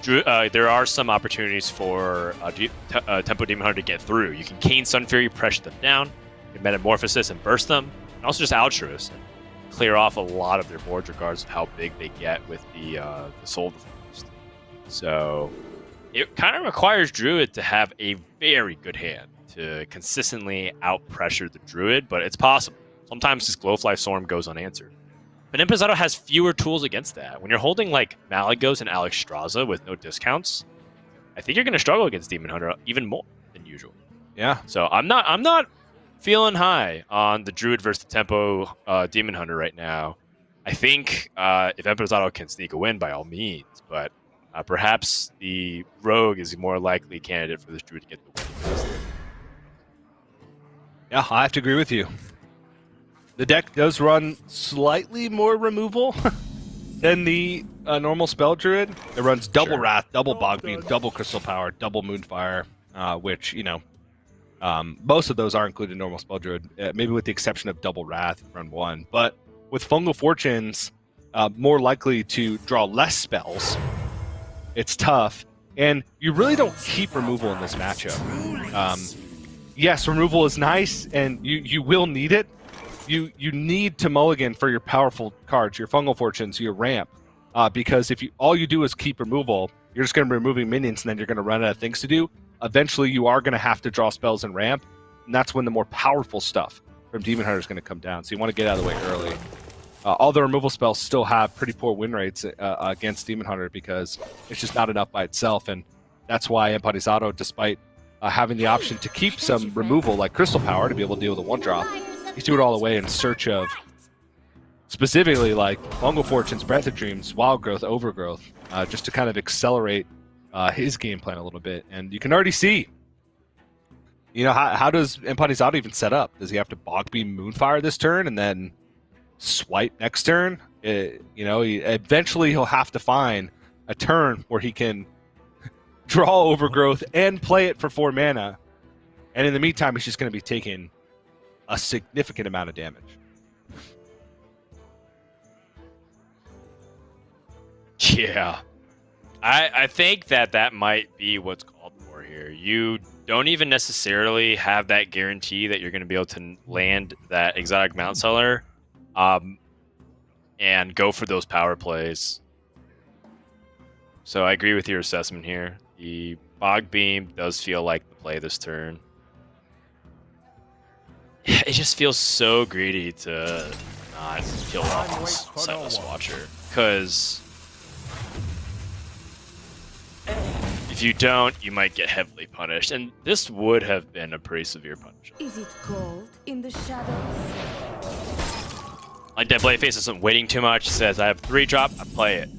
there are some opportunities for Tempo Demon Hunter to get through. You can Cane Sun Fury, pressure them down, you can Metamorphosis and burst them, and also just Altruist and clear off a lot of their boards regardless of how big they get with the Soul of the Forest. So it kind of requires Druid to have a very good hand to consistently out-pressure the Druid, but it's possible. Sometimes this Glowfly Storm goes unanswered. But Empanizado has fewer tools against that. When you're holding like Malygos and Alexstrasza with no discounts, I think you're going to struggle against Demon Hunter even more than usual. Yeah. So I'm not feeling high on the Druid versus the Tempo Demon Hunter right now. I think if Empanizado can sneak a win, by all means, but perhaps the Rogue is a more likely candidate for this Druid to get the win. Yeah, I have to agree with you. The deck does run slightly more removal than the normal Spell Druid. It runs double Wrath, double Bogbeam, double Crystal Power, double Moonfire, which, most of those are included in normal Spell Druid, maybe with the exception of double Wrath, run one. But with Fungal Fortunes, more likely to draw less spells, it's tough. And you really don't keep removal in this matchup. Yes, removal is nice, and you will need it. You need to mulligan for your powerful cards, your Fungal Fortunes, your ramp, because if all you do is keep removal, you're just going to be removing minions, and then you're going to run out of things to do. Eventually, you are going to have to draw spells and ramp, and that's when the more powerful stuff from Demon Hunter is going to come down. So you want to get out of the way early. All the removal spells still have pretty poor win rates against Demon Hunter because it's just not enough by itself, and that's why Empanizado, despite having the option to keep some removal like Crystal Power to be able to deal with a one-drop, he threw it all away in search of specifically like Fungal Fortunes, Breath of Dreams, Wild Growth, Overgrowth, just to kind of accelerate his game plan a little bit. And you can already see, how does Empanizado even set up? Does he have to Bogbeam Moonfire this turn and then swipe next turn? Eventually he'll have to find a turn where he can draw Overgrowth and play it for 4 mana. And in the meantime, he's just going to be taking a significant amount of damage. Yeah. I think that might be what's called for here. You don't even necessarily have that guarantee that you're going to be able to land that exotic Mount Seller and go for those power plays. So I agree with your assessment here. The Bog Beam does feel like the play this turn. It just feels so greedy to not kill off this Sightless Watcher. Because if you don't, you might get heavily punished. And this would have been a pretty severe punishment. Is it cold in the shadows? Like that Blade Face isn't waiting too much. Says, I have 3-drop, I play it.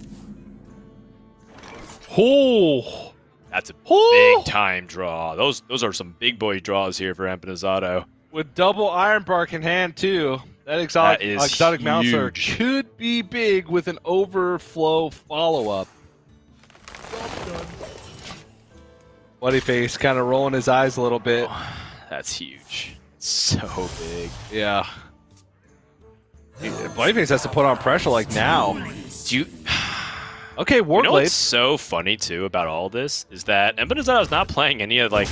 Oh, That's a big time draw. Those are some big boy draws here for Empanizado. with double Ironbark in hand too. That exotic mouncer could be big with an overflow follow-up. Bloodyface kind of rolling his eyes a little bit. Oh, that's huge. So big. Yeah. Bloodyface has to put on pressure like now. Do you... Okay, You know Warblade. what's so funny too about all this is that Empanizado is not playing any of like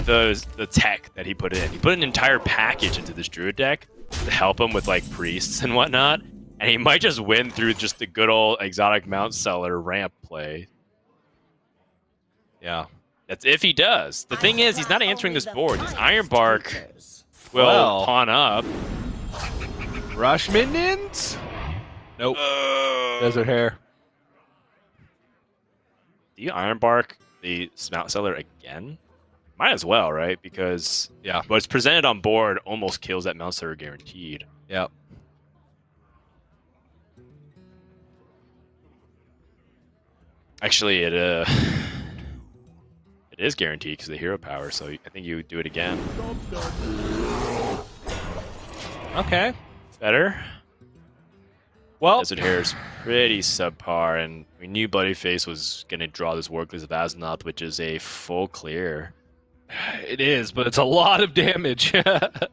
the tech that he put in. He put an entire package into this Druid deck to help him with like priests and whatnot, and he might just win through just the good old exotic mount seller ramp play. Yeah. That's if he does. The thing is, he's not answering this board. His Ironbark will Well. pawn up. Rush minions? Nope. Desert Hair. Do you Ironbark the Mount Seller again? Might as well, right? Because Yeah. what's presented on board almost kills that Mount Seller guaranteed. Yep. Actually, it is guaranteed because of the hero power, so I think you would do it again. Okay. Better? Well, Desert Hair is pretty subpar, and we knew Bloodyface was going to draw this Workless of Azeroth, which is a full clear. it is, but it's a lot of damage that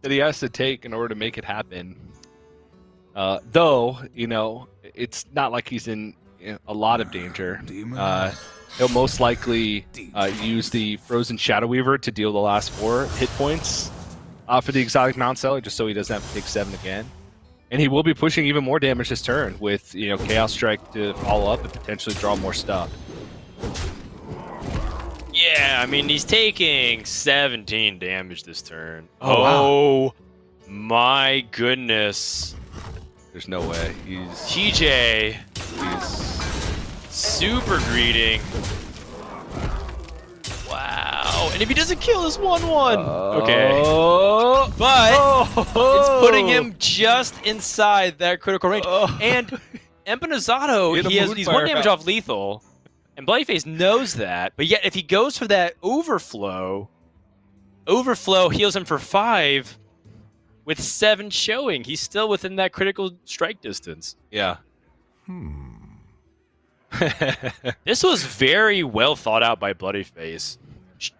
he has to take in order to make it happen. Though, you know, it's not like he's in a lot of danger. He'll most likely use the Frozen Shadow Weaver to deal the last 4 hit points for the exotic mount seller, just so he doesn't have to take 7 again. And he will be pushing even more damage this turn with, you know, Chaos Strike to follow up and potentially draw more stuff. Yeah, I mean, he's taking 17 damage this turn. Oh, My goodness. There's no way. TJ, He's super greeting. Wow. And if he doesn't kill, it's 1-1. Okay. But it's putting him just inside that critical range. And Empanizado, he's 1 damage off lethal. And Bloodyface knows that. But yet, if he goes for that overflow heals him for 5 with 7 showing. He's still within that critical strike distance. Yeah. This was very well thought out by Bloodyface,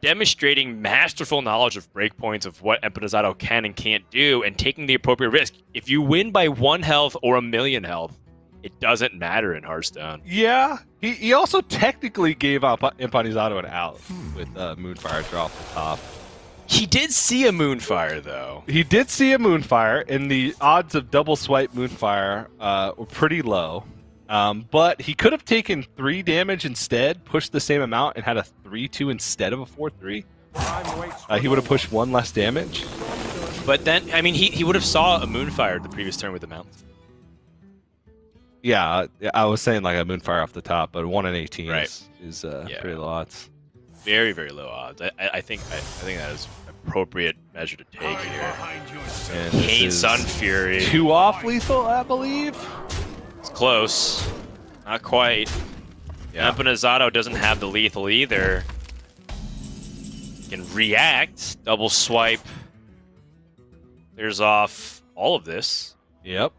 demonstrating masterful knowledge of breakpoints of what Empanizado can and can't do, and taking the appropriate risk. If you win by 1 health or 1,000,000 health, it doesn't matter in Hearthstone. Yeah. He also technically gave up Empanizado an out with Moonfire draw off the top. He did see a Moonfire, though. He did see a Moonfire, and the odds of double swipe Moonfire were pretty low. But he could have taken 3 damage instead, pushed the same amount, and had a 3-2 instead of a 4-3. He would have pushed 1 less damage. But then, I mean, he would have saw a Moonfire the previous turn with the Mountain. Yeah, I was saying like a Moonfire off the top, but 1 in 18 Right. is Yeah. pretty low odds. Very, very low odds. I think that is appropriate measure to take here. And this Kane is Sun Fury. 2 off lethal, I believe. It's close. Not quite. Yeah. Empanizado doesn't have the lethal either. He can react, double swipe. Clears off all of this. Yep.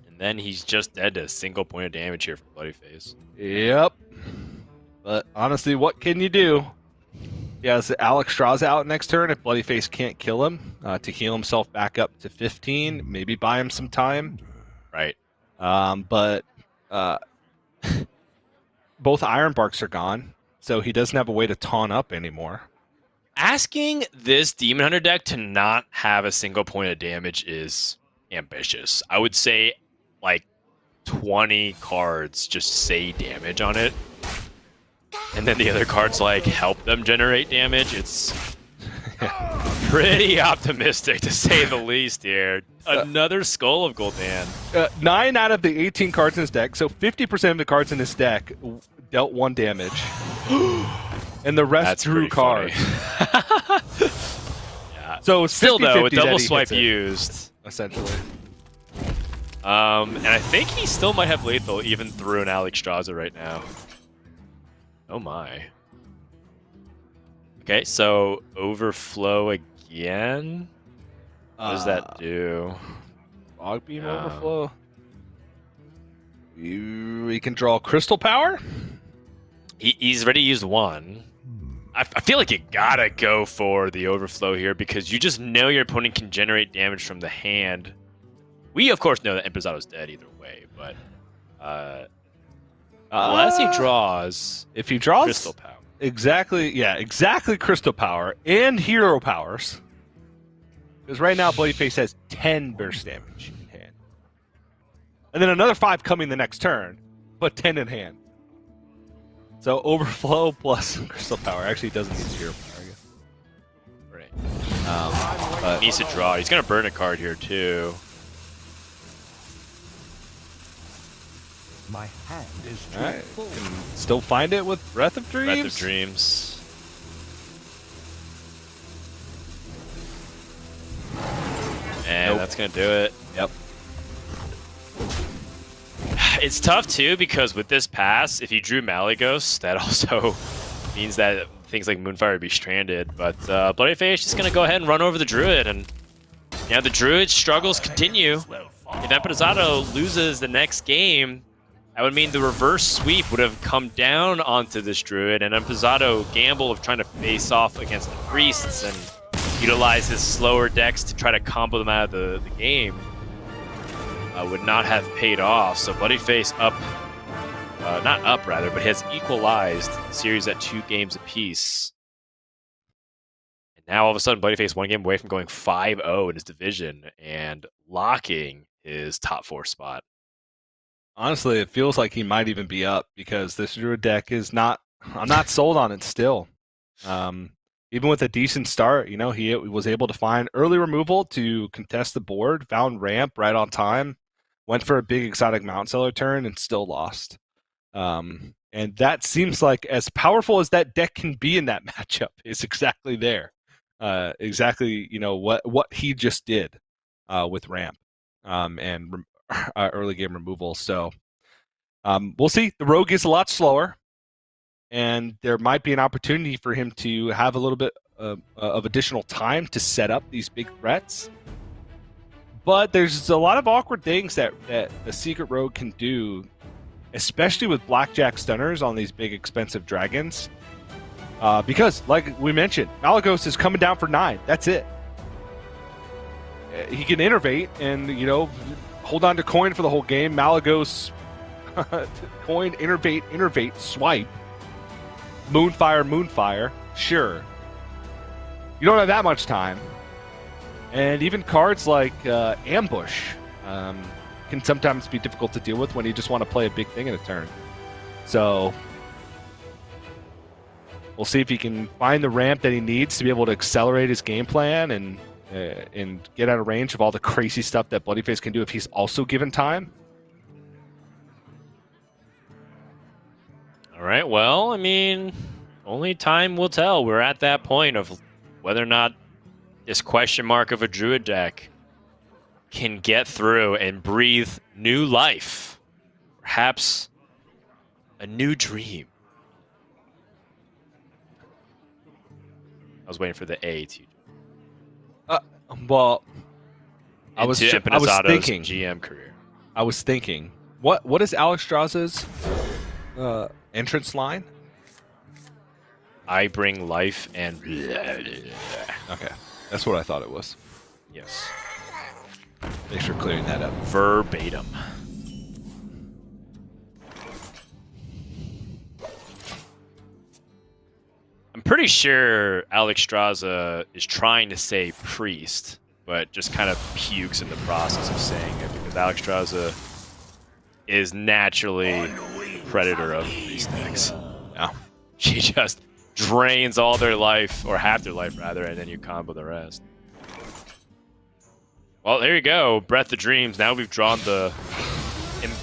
And then he's just dead to a single point of damage here from Bloodyface. Yep. But honestly, what can you do? He has Alex Straw's out next turn if Bloodyface can't kill him to heal himself back up to 15. Maybe buy him some time. Right. But both Ironbarks are gone, so he doesn't have a way to taunt up anymore. Asking this Demon Hunter deck to not have a single point of damage is ambitious. I would say, like, 20 cards just say damage on it, and then the other cards like help them generate damage. It's pretty optimistic to say the least here. Another Skull of Gul'dan. 9 out of the 18 cards in his deck, so 50% of the cards in his deck dealt 1 damage. And the rest That's drew pretty cards. Yeah. So it's Still though, with 50-50 that double he swipe hits it, used. essentially. And I think he still might have lethal even through an Alexstrasza right now. Oh my. Okay, so overflow again. What does that do? Fog Beam Overflow. He can draw Crystal Power? He's already used 1. I feel like you gotta go for the overflow here because you just know your opponent can generate damage from the hand. We, of course, know that Empanizado's dead either way, but unless he draws, if he draws Crystal Power. Exactly Crystal Power and Hero Powers. Because right now, Bloodyface has 10 burst damage in hand. And then another 5 coming the next turn, but 10 in hand. So Overflow plus Crystal Power actually doesn't need Hero Power, I guess. Right. But He needs to draw. He's gonna burn a card here too. My hand is too Alright, full. can still find it with Breath of Dreams. Breath of Dreams. And Nope. that's gonna do it. Yep. It's tough too because with this pass, if you drew Malygos, that also means that things like Moonfire would be stranded. But Bloodyface just gonna go ahead and run over the Druid, and the Druid's struggles continue. If Empanizado loses the next game, that would mean the reverse sweep would have come down onto this Druid, and Empanizado gamble of trying to face off against the priests and utilize his slower decks to try to combo them out of the game would not have paid off. So Bloodyface up, not up rather, but has equalized the series at 2 games apiece. And now all of a sudden Bloodyface 1 game away from going 5-0 in his division and locking his top 4 spot. Honestly, it feels like he might even be up because this Druid deck is not. I'm not sold on it still. Even with a decent start, he was able to find early removal to contest the board, found ramp right on time, went for a big exotic Mount Seller turn, and still lost. And that seems like as powerful as that deck can be in that matchup is exactly there. Exactly, what he just did with ramp and early game removal. So we'll see. The Rogue is a lot slower, and there might be an opportunity for him to have a little bit of additional time to set up these big threats. But there's a lot of awkward things that the Secret Rogue can do, especially with Blackjack Stunners on these big expensive dragons. Because, like we mentioned, Malygos is coming down for 9. That's it. He can innervate and, hold on to coin for the whole game. Malygos, coin, innervate, swipe. Moonfire, sure. You don't have that much time. And even cards like Ambush can sometimes be difficult to deal with when you just want to play a big thing in a turn. So we'll see if he can find the ramp that he needs to be able to accelerate his game plan and get out of range of all the crazy stuff that Bloodyface can do if he's also given time. All right, well, only time will tell. We're at that point of whether or not this question mark of a Druid deck can get through and breathe new life. Perhaps a new dream. I was waiting for the A to. Well, I was Empanizado's thinking GM career. I was thinking, what is Alexstrasza's entrance line? I bring life and. Okay, that's what I thought it was. Yes. Thanks for clearing that up. Verbatim. I'm pretty sure Alexstrasza is trying to say priest, but just kind of pukes in the process of saying it because Alexstrasza is naturally the predator of these decks. Yeah. She just drains all their life, or half their life rather, and then you combo the rest. Well, there you go. Breath of Dreams. Now we've drawn the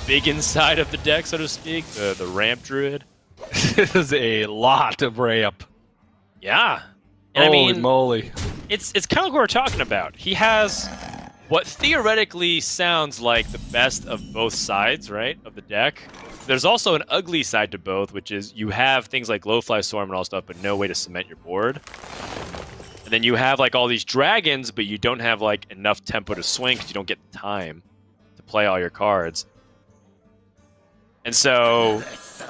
big inside of the deck, so to speak, the ramp druid. This is a lot of ramp. Yeah. And Holy I mean, moly. it's kind of what we're talking about. He has what theoretically sounds like the best of both sides, right, of the deck. There's also an ugly side to both, which is you have things like Glowfly Storm and all stuff, but no way to cement your board. And then you have like all these dragons, but you don't have like enough tempo to swing because you don't get the time to play all your cards. And so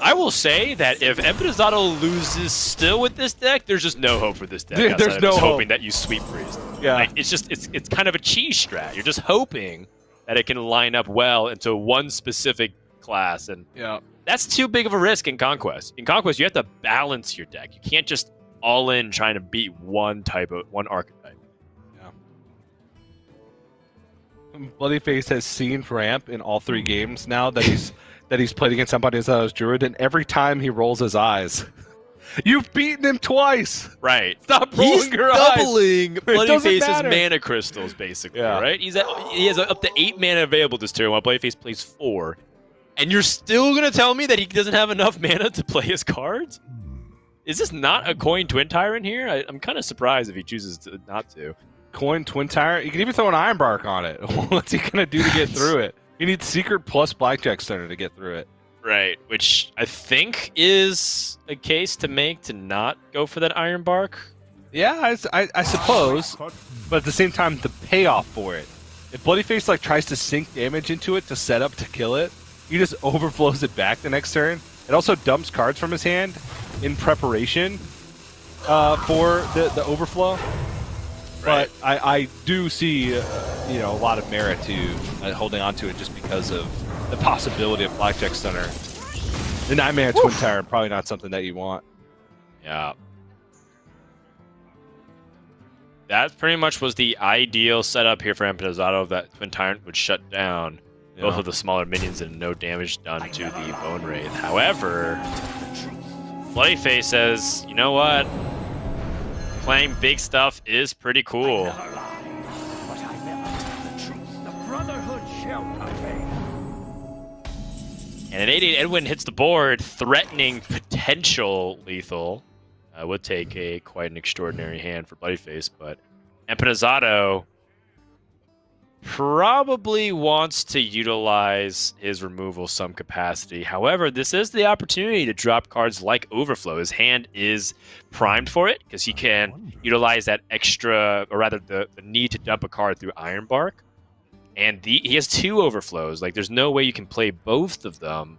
I will say that if Empanizado loses still with this deck, there's just no hope for this deck. There's outside of no just hope. hoping that you sweep Priest. Yeah. Like, it's kind of a cheese strat. You're just hoping that it can line up well into one specific class, and Yeah. that's too big of a risk in Conquest. In Conquest, you have to balance your deck. You can't just all in trying to beat one archetype. Bloodyface has seen ramp in all 3 games now that he's played against Empanizado's Druid, and every time he rolls his eyes. You've beaten him twice! Right. Stop rolling He's your eyes! doubling doesn't Bloodyface's matter. mana crystals, basically, Yeah. right? He has up to 8 mana available this turn while Bloodyface plays 4. And you're still going to tell me that he doesn't have enough mana to play his cards? Is this not a coin Twin Tyrant here? I'm kind of surprised if he chooses not to. Coin Twin Tyrant. You can even throw an Iron Bark on it. What's he gonna do to get through it? You need Secret plus Blackjack Stunner to get through it. Right, which I think is a case to make to not go for that Iron Bark. Yeah, I suppose. But at the same time, the payoff for it. If Bloodyface like tries to sink damage into it to set up to kill it, he just overflows it back the next turn. It also dumps cards from his hand in preparation for the overflow. Right. But I do see a lot of merit to holding on to it just because of the possibility of Blackjack Stunner. The 9-mana Twin Tyrant probably not something that you want. Yeah. That pretty much was the ideal setup here for Empanizado. That Twin Tyrant would shut down both of the smaller minions and no damage done to the Bone Wraith. However, Bloodyface says, you know what? Playing big stuff is pretty cool. And an 8/8 Edwin hits the board, threatening potential lethal. Would take quite an extraordinary hand for Bloodyface, but Empanizado probably wants to utilize his removal some capacity. However, this is the opportunity to drop cards like Overflow. His hand is primed for it because he can utilize that extra, or rather the need to dump a card through Iron Bark. And he has 2 Overflows. Like, there's no way you can play both of them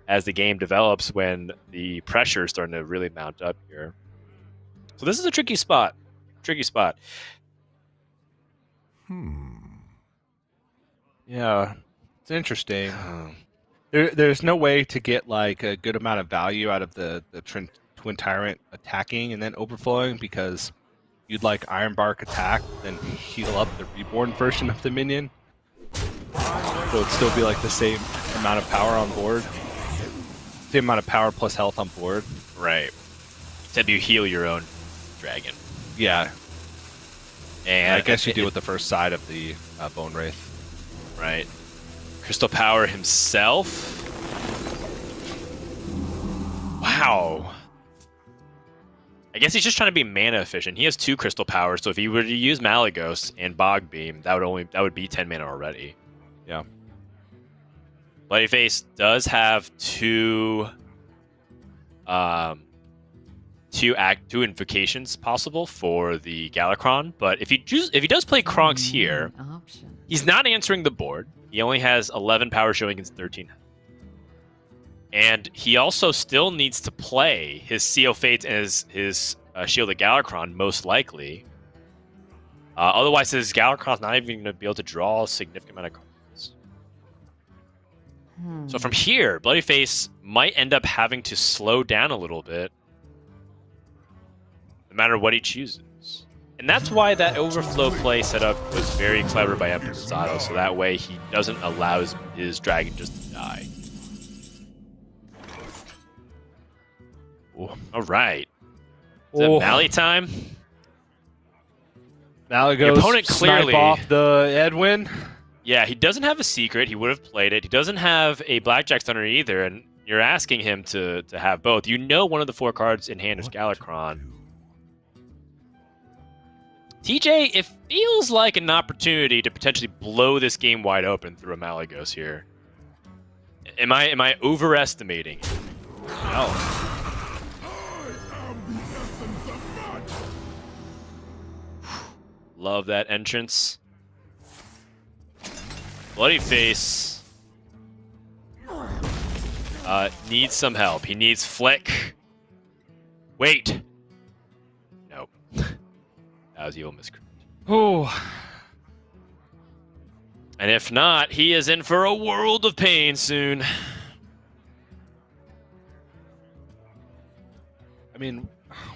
as the game develops when the pressure is starting to really mount up here. So this is a tricky spot. Yeah, it's interesting. There's no way to get like a good amount of value out of the Twin Tyrant attacking and then overflowing because you'd like Iron Bark attack, then heal up the reborn version of the minion. So it'd still be like the same amount of power on board. Same amount of power plus health on board. Right. Except you heal your own dragon. Yeah. And I guess you do with the first side of the Bone Wraith. Right. Crystal Power himself. Wow. I guess he's just trying to be mana efficient. He has 2 Crystal Powers, so if he were to use Malygos and Bog Beam, that would be 10 mana already. Yeah. Bloodyface does have 2 invocations possible for the Galakron, but if he does play Kronks here, he's not answering the board. He only has 11 power showing against 13. And he also still needs to play his Seal Fates and his Shield of Galakron, most likely. Otherwise, his Galakron's not even going to be able to draw a significant amount of cards. So from here, Bloodyface might end up having to slow down a little bit, no matter what he chooses. And that's why that overflow play setup was very clever by Empanizado, so that way he doesn't allow his dragon just to die. Ooh, all right. Is it Mally time? Mally Your goes opponent clearly snipe off the Edwin. Yeah, he doesn't have a secret. He would have played it. He doesn't have a Blackjack Stunner either, and you're asking him to have both. You know one of the 4 cards in hand is Galakron. TJ, it feels like an opportunity to potentially blow this game wide open through a Malagos here. Am I overestimating? No. Love that entrance. Bloodyface needs some help. He needs flick. Wait. Nope. That was evil miscreant. Oh. And if not, he is in for a world of pain soon. I mean,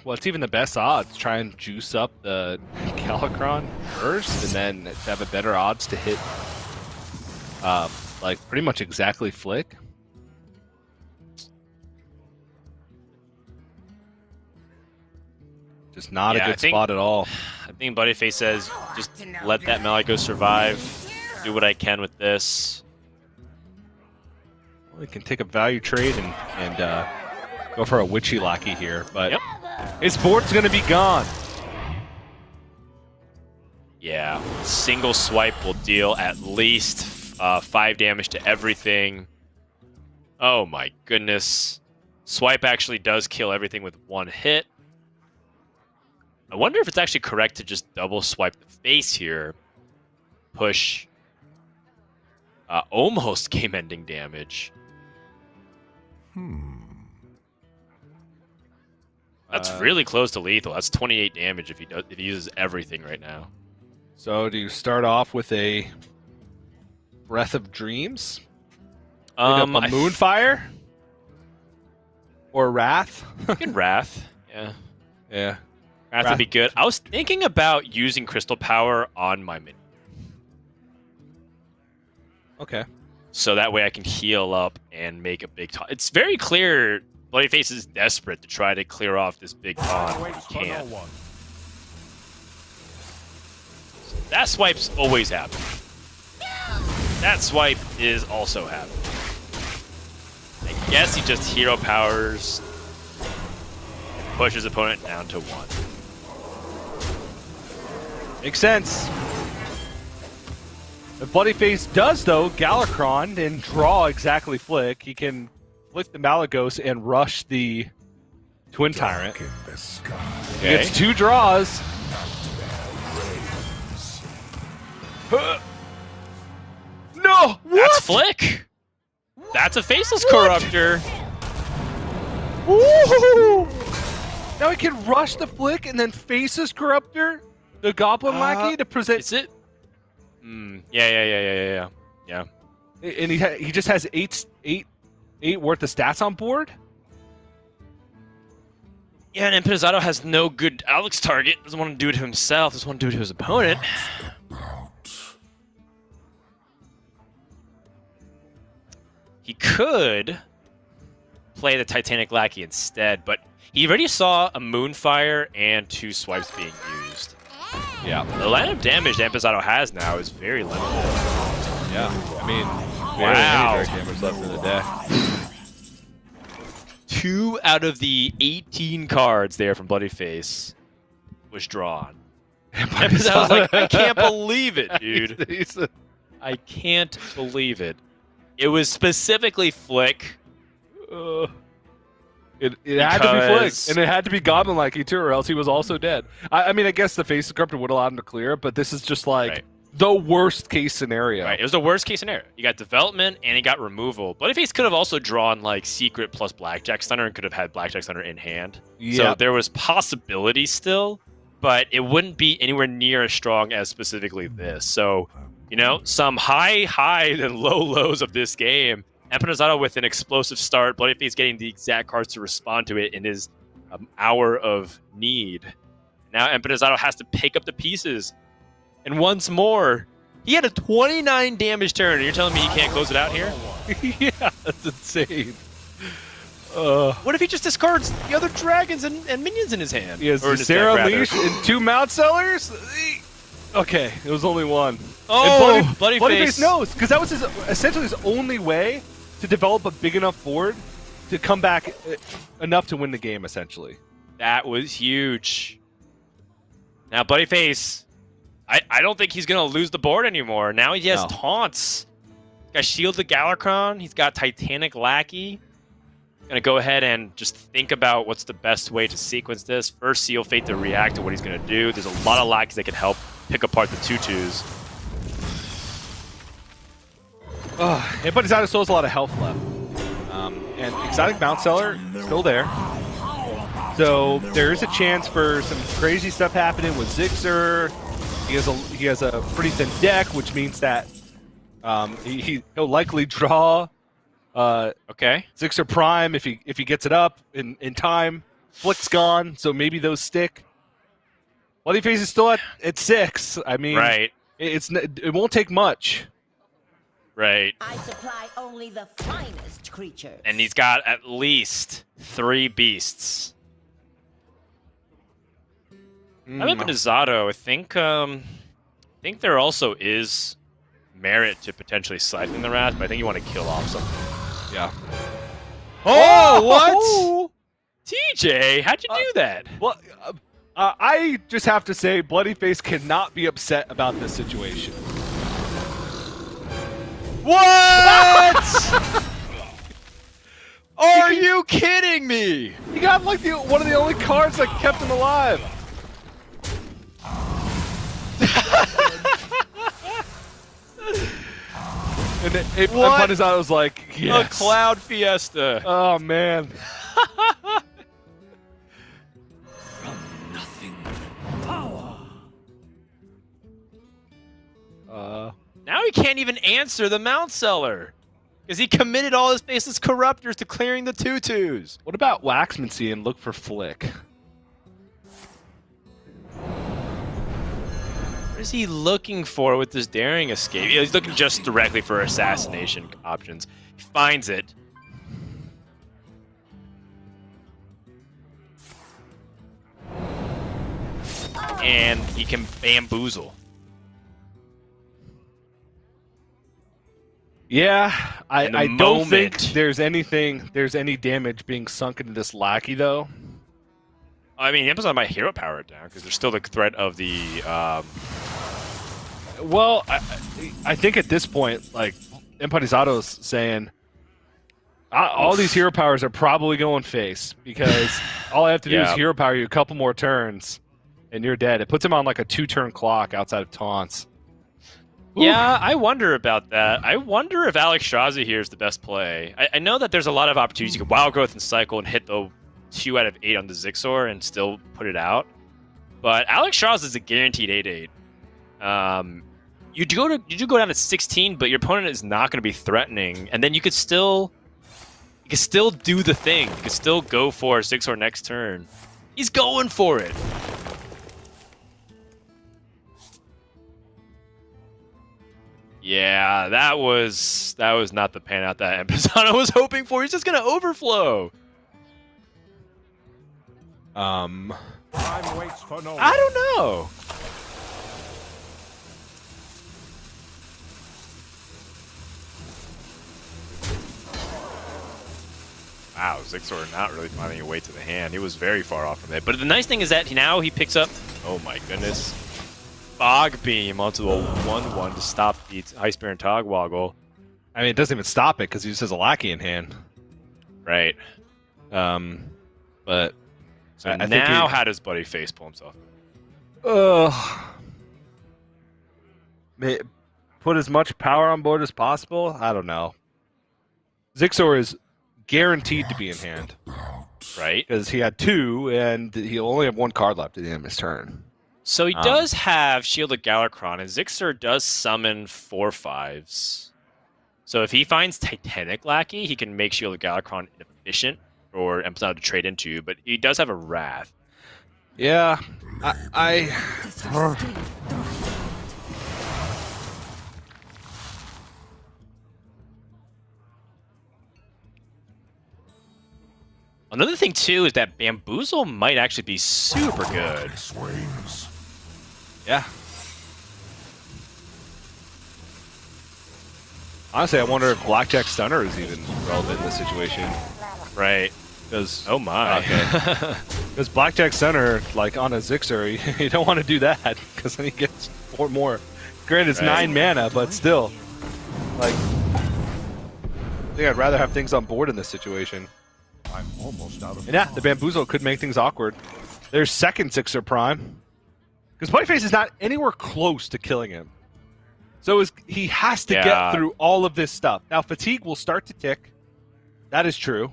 well, it's even the best odds. Try and juice up the Galakron first, and then have a better odds to hit, like pretty much exactly flick. Just not a good spot at all. I think Bloodyface says, just let that Malagos survive. Do what I can with this. Well, he can take a value trade and go for a Witchy Lackey here, but his board's going to be gone. Yeah, single swipe will deal at least 5 damage to everything. Oh my goodness. Swipe actually does kill everything with 1 hit. I wonder if it's actually correct to just double swipe the face here. Push. Almost game-ending damage. That's really close to lethal. That's 28 damage if he uses everything right now. So do you start off with a Breath of Dreams? A Moonfire? Or Wrath? Good Wrath. Yeah. Yeah. Wrath would be good. I was thinking about using Crystal Power on my minion. Okay. So that way I can heal up and make a big taunt. It's very clear Bloodyface is desperate to try to clear off this big taunt, but he can't. That swipe's always happening. That swipe is also happening. I guess he just hero powers and pushes opponent down to 1. Makes sense. If Bloodyface does, though, Galakron and draw exactly flick, he can flick the Malagos and rush the Twin Tyrant. Okay. It's 2 draws. No! What? That's flick! That's a Faceless Corruptor! Woo! Now he can rush the flick and then Faceless Corruptor, the Goblin Lackey, to present... Is it? Yeah. And he just has eight worth of stats on board? Yeah, and Empanizado has no good Alex target. Doesn't want to do it to himself. Doesn't want to do it to his opponent. He could play the Titanic Lackey instead, but he already saw a Moonfire and 2 swipes being used. Yeah. The line of damage that Empanizado has now is very limited. Yeah. I mean, wow. Any dark damage left in the deck. 2 out of the 18 cards there from Bloodyface was drawn. Empanizado's like, I can't believe it, dude. I can't believe it. It was specifically flick. It had to be flick, and it had to be Goblin Lackey too, or else he was also dead. I mean, I guess the Faceless Corruptor would allow him to clear, but this is just like the worst case scenario. Right, it was the worst case scenario. You got development and he got removal. Bloodyface could have also drawn like Secret plus Blackjack Stunner and could have had Blackjack Stunner in hand. Yeah. So there was possibility still, but it wouldn't be anywhere near as strong as specifically this. So, you know, some high highs and low lows of this game. Empanizado with an explosive start, Bloodyface getting the exact cards to respond to it in his hour of need. Now Empanizado has to pick up the pieces. And once more, he had a 29 damage turn. And you're telling me he can't close it out here? Yeah, that's insane. What if he just discards the other dragons and minions in his hand? He has Or in his Sarah deck, rather. Unleashed and 2 Mount Sellers? Okay, it was only one. Oh, And Bloodyface. Bloodyface knows, because that was essentially his only way to develop a big enough board to come back enough to win the game, essentially. That was huge. Now, Bloodyface, I don't think he's going to lose the board anymore. Now he has No. taunts. He's got Shield the Galakron. He's got Titanic Lackey. Going to go ahead and just think about what's the best way to sequence this. First, Seal Fate to react to what he's going to do. There's a lot of lackeys that can help pick apart the 2/2s. Empanizado still has a lot of health left. And Exotic Mount Seller still there. So there is a chance for some crazy stuff happening with Zixer. He has a pretty thin deck, which means that he'll likely draw Okay. Zixer Prime if he gets it up in time. Flick's gone, so maybe those stick. Bloodyface is still at 6. I mean, Right. it won't take much. Right. I supply only the finest creatures. And he's got at least 3 beasts. I'm Empanizado. I think there also is merit to potentially siphoning the Wrath, but I think you want to kill off something. Yeah. Oh, what? TJ, how'd you do that? Well, I just have to say, Bloodyface cannot be upset about this situation. What? Are you kidding me? He got like one of the only cards that kept him alive. And Empanizado was like, yes. A cloud fiesta. Oh, man. Nothing. Power. Now he can't even answer the Mount Seller. Because he committed all his faceless corruptors to clearing the 2/2s. What about Waxmancy and look for Flick? What is he looking for with this daring escape? He's looking just directly for assassination options. He finds it. And he can bamboozle. Yeah, In the I don't think moment. there's any damage being sunk into this lackey, though. I mean, Empanizado might hero power it down because there's still the threat of the. Well, I think at this point, like, Empanizado's saying, all these hero powers are probably going face, because all I have to do is Yeah. hero power you a couple more turns, and you're dead. It puts him on, like, a 2-turn clock outside of taunts. Yeah, I wonder about that. I wonder if Alex Strazi here is the best play. I know that there's a lot of opportunities. You can Wild Growth and Cycle and hit the 2 out of 8 on the Zixor and still put it out. But Alex Strazi is a guaranteed 8/8. You do go down to 16, but your opponent is not going to be threatening, and then you could still do the thing. You could still go for a Zixor next turn. He's going for it. Yeah, that was not the pan out that Empanizado was hoping for. He's just gonna overflow. Time waits for no I don't know. Wow, Zixor not really finding a way to the hand. He was very far off from it. But the nice thing is that now he picks up, oh my goodness, Fog Beam onto the 1/1 to stop the High Spear and Togwoggle. I mean, it doesn't even stop it, because he just has a lackey in hand. Right. But So I think now he- how does Bloodyface pull himself? Put as much power on board as possible? I don't know. Zixor is guaranteed to be in hand, Right. because he had 2, and he'll only have 1 card left at the end of his turn. So he does have Shielded Galakron, and Zixor does summon 4/5s. So if he finds Titanic Lackey, he can make Shielded Galakron inefficient for Empanizado to trade into, but he does have a Wrath. Yeah, I Does your skin dry? Another thing too is that Bamboozle might actually be super good. yeah. Honestly, I wonder if Blackjack Stunner is even relevant in this situation. Right. Because Oh my. Because Blackjack Center, like on a Zixer, you don't want to do that because then he gets 4 more. Granted, it's Right. 9 mana, but still, like, I think I'd rather have things on board in this situation. I'm almost out of And yeah, the Bamboozle could make things awkward. There's second Zixer Prime, because Bloodyface is not anywhere close to killing him. So he has to Yeah. get through all of this stuff. Now, fatigue will start to tick. That is true.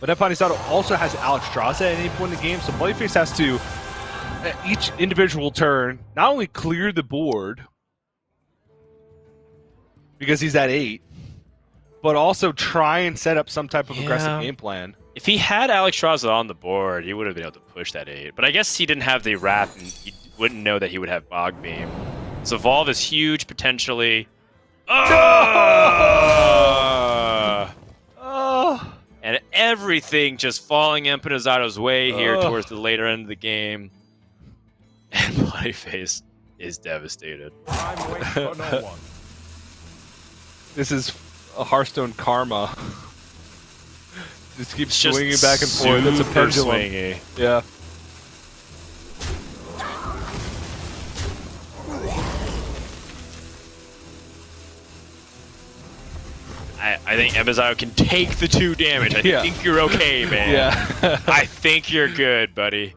But Empanizado also has Alexstrasza at any point in the game, so Bloodyface has to, at each individual turn, not only clear the board, because he's at 8, but also try and set up some type of aggressive Yeah. game plan. If he had Alexstrasza on the board, he would have been able to push that 8. But I guess he didn't have the Wrath, and he wouldn't know that he would have Bog Beam. His Evolve is huge, potentially. Oh! And everything just falling Empanizado's way here Ugh. towards the later end of the game. And Bloodyface is devastated. time waits for no one. This is a Hearthstone karma. Just keeps It's just swinging back and forth. It's a super pendulum. swingy. Yeah. I think Empanizado can take the 2 damage. I Yeah. think you're okay, man. Yeah. I think you're good, buddy.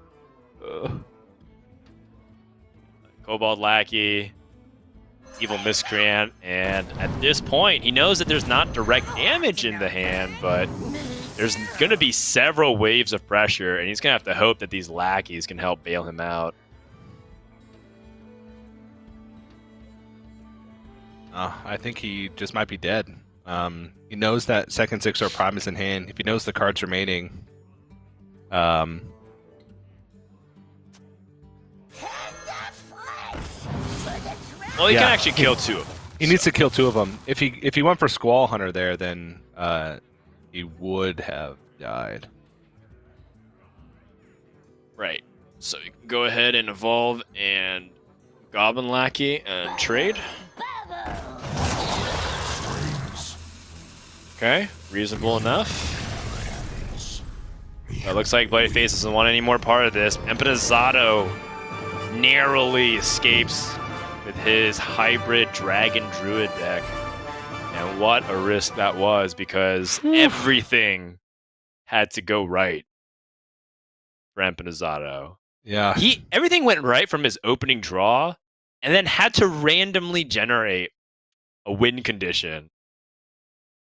Cobalt Lackey, Evil Miscreant, and at this point, he knows that there's not direct damage in the hand, but there's going to be several waves of pressure, and he's going to have to hope that these lackeys can help bail him out. I think he just might be dead. He knows that second Zixar Prime is in hand. If he knows the cards remaining, Well, he Yeah. can actually kill 2 of them. he needs to kill 2 of them. If he went for Squall Hunter there, then he would have died. Right. So you can go ahead and evolve and Goblin Lackey and trade. Okay, reasonable enough. It looks like Bloodyface doesn't want any more part of this. Empanizado narrowly escapes with his hybrid Dragon Druid deck. And what a risk that was, because everything had to go right for Empanizado. Yeah. Everything went right from his opening draw, and then had to randomly generate a win condition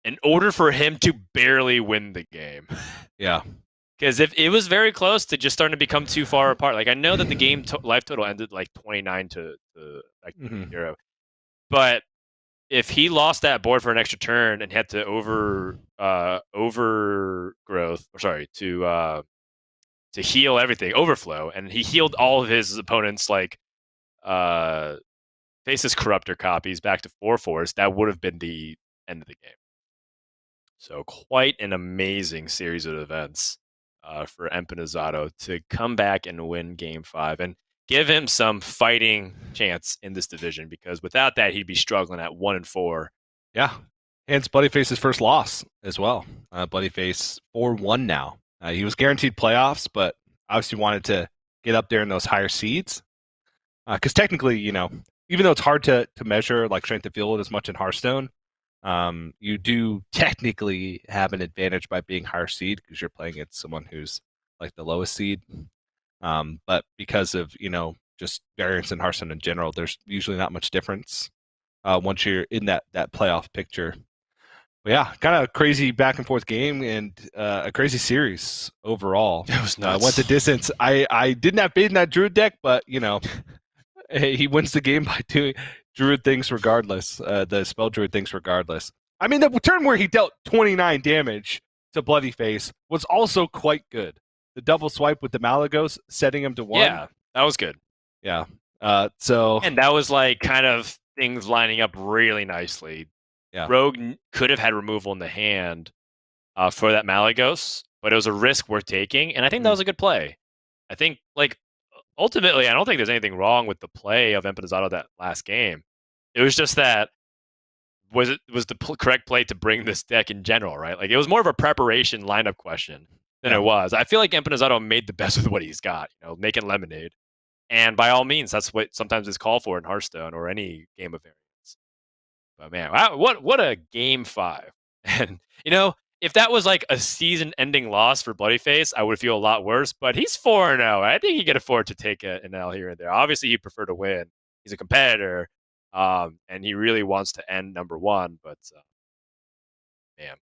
in order for him to barely win the game. Yeah. Because if it was very close to just starting to become too far apart. Like, I know that the game life total ended like 29 to like 0, but if he lost that board for an extra turn and had to to heal everything, overflow, and he healed all of his opponents like Face's Corruptor copies back to 4/4s, that would have been the end of the game. So quite an amazing series of events for Empanizado to come back and win Game 5 and give him some fighting chance in this division, because without that, he'd be struggling at 1-4. Yeah. And it's Bloodyface's first loss as well. Bloodyface 4-1 now. He was guaranteed playoffs, but obviously wanted to get up there in those higher seeds. Because technically, you know, even though it's hard to measure like strength of field as much in Hearthstone, you do technically have an advantage by being higher seed because you're playing against someone who's like the lowest seed. But because of, you know, just variance in Hearthstone in general, there's usually not much difference once you're in that playoff picture. But yeah, kind of a crazy back and forth game and a crazy series overall. It was nuts. Went the distance. I didn't have faith in that Druid deck, but you know, he wins the game by doing Druid things regardless. The spell Druid things regardless. I mean, the turn where he dealt 29 damage to Bloodyface was also quite good. the double swipe with the Malagos, setting him to 1. Yeah, that was good. Yeah. So And that was like kind of things lining up really nicely. Yeah. Rogue could have had removal in the hand for that Malagos, but it was a risk worth taking, and I think that was a good play. I think, like, ultimately, I don't think there's anything wrong with the play of Empanizado that last game. It was just that was the correct play to bring this deck in general, right? Like, it was more of a preparation lineup question than it was. I feel like Empanizado made the best with what he's got, making lemonade. And by all means, that's what sometimes is called for in Hearthstone or any game of variance. But man, wow, what a game 5. And if that was like a season-ending loss for bloodyface, I would feel a lot worse. But he's 4-0. I think he can afford to take an L here and there. Obviously, he'd prefer to win. He's a competitor, and he really wants to end number 1. But man,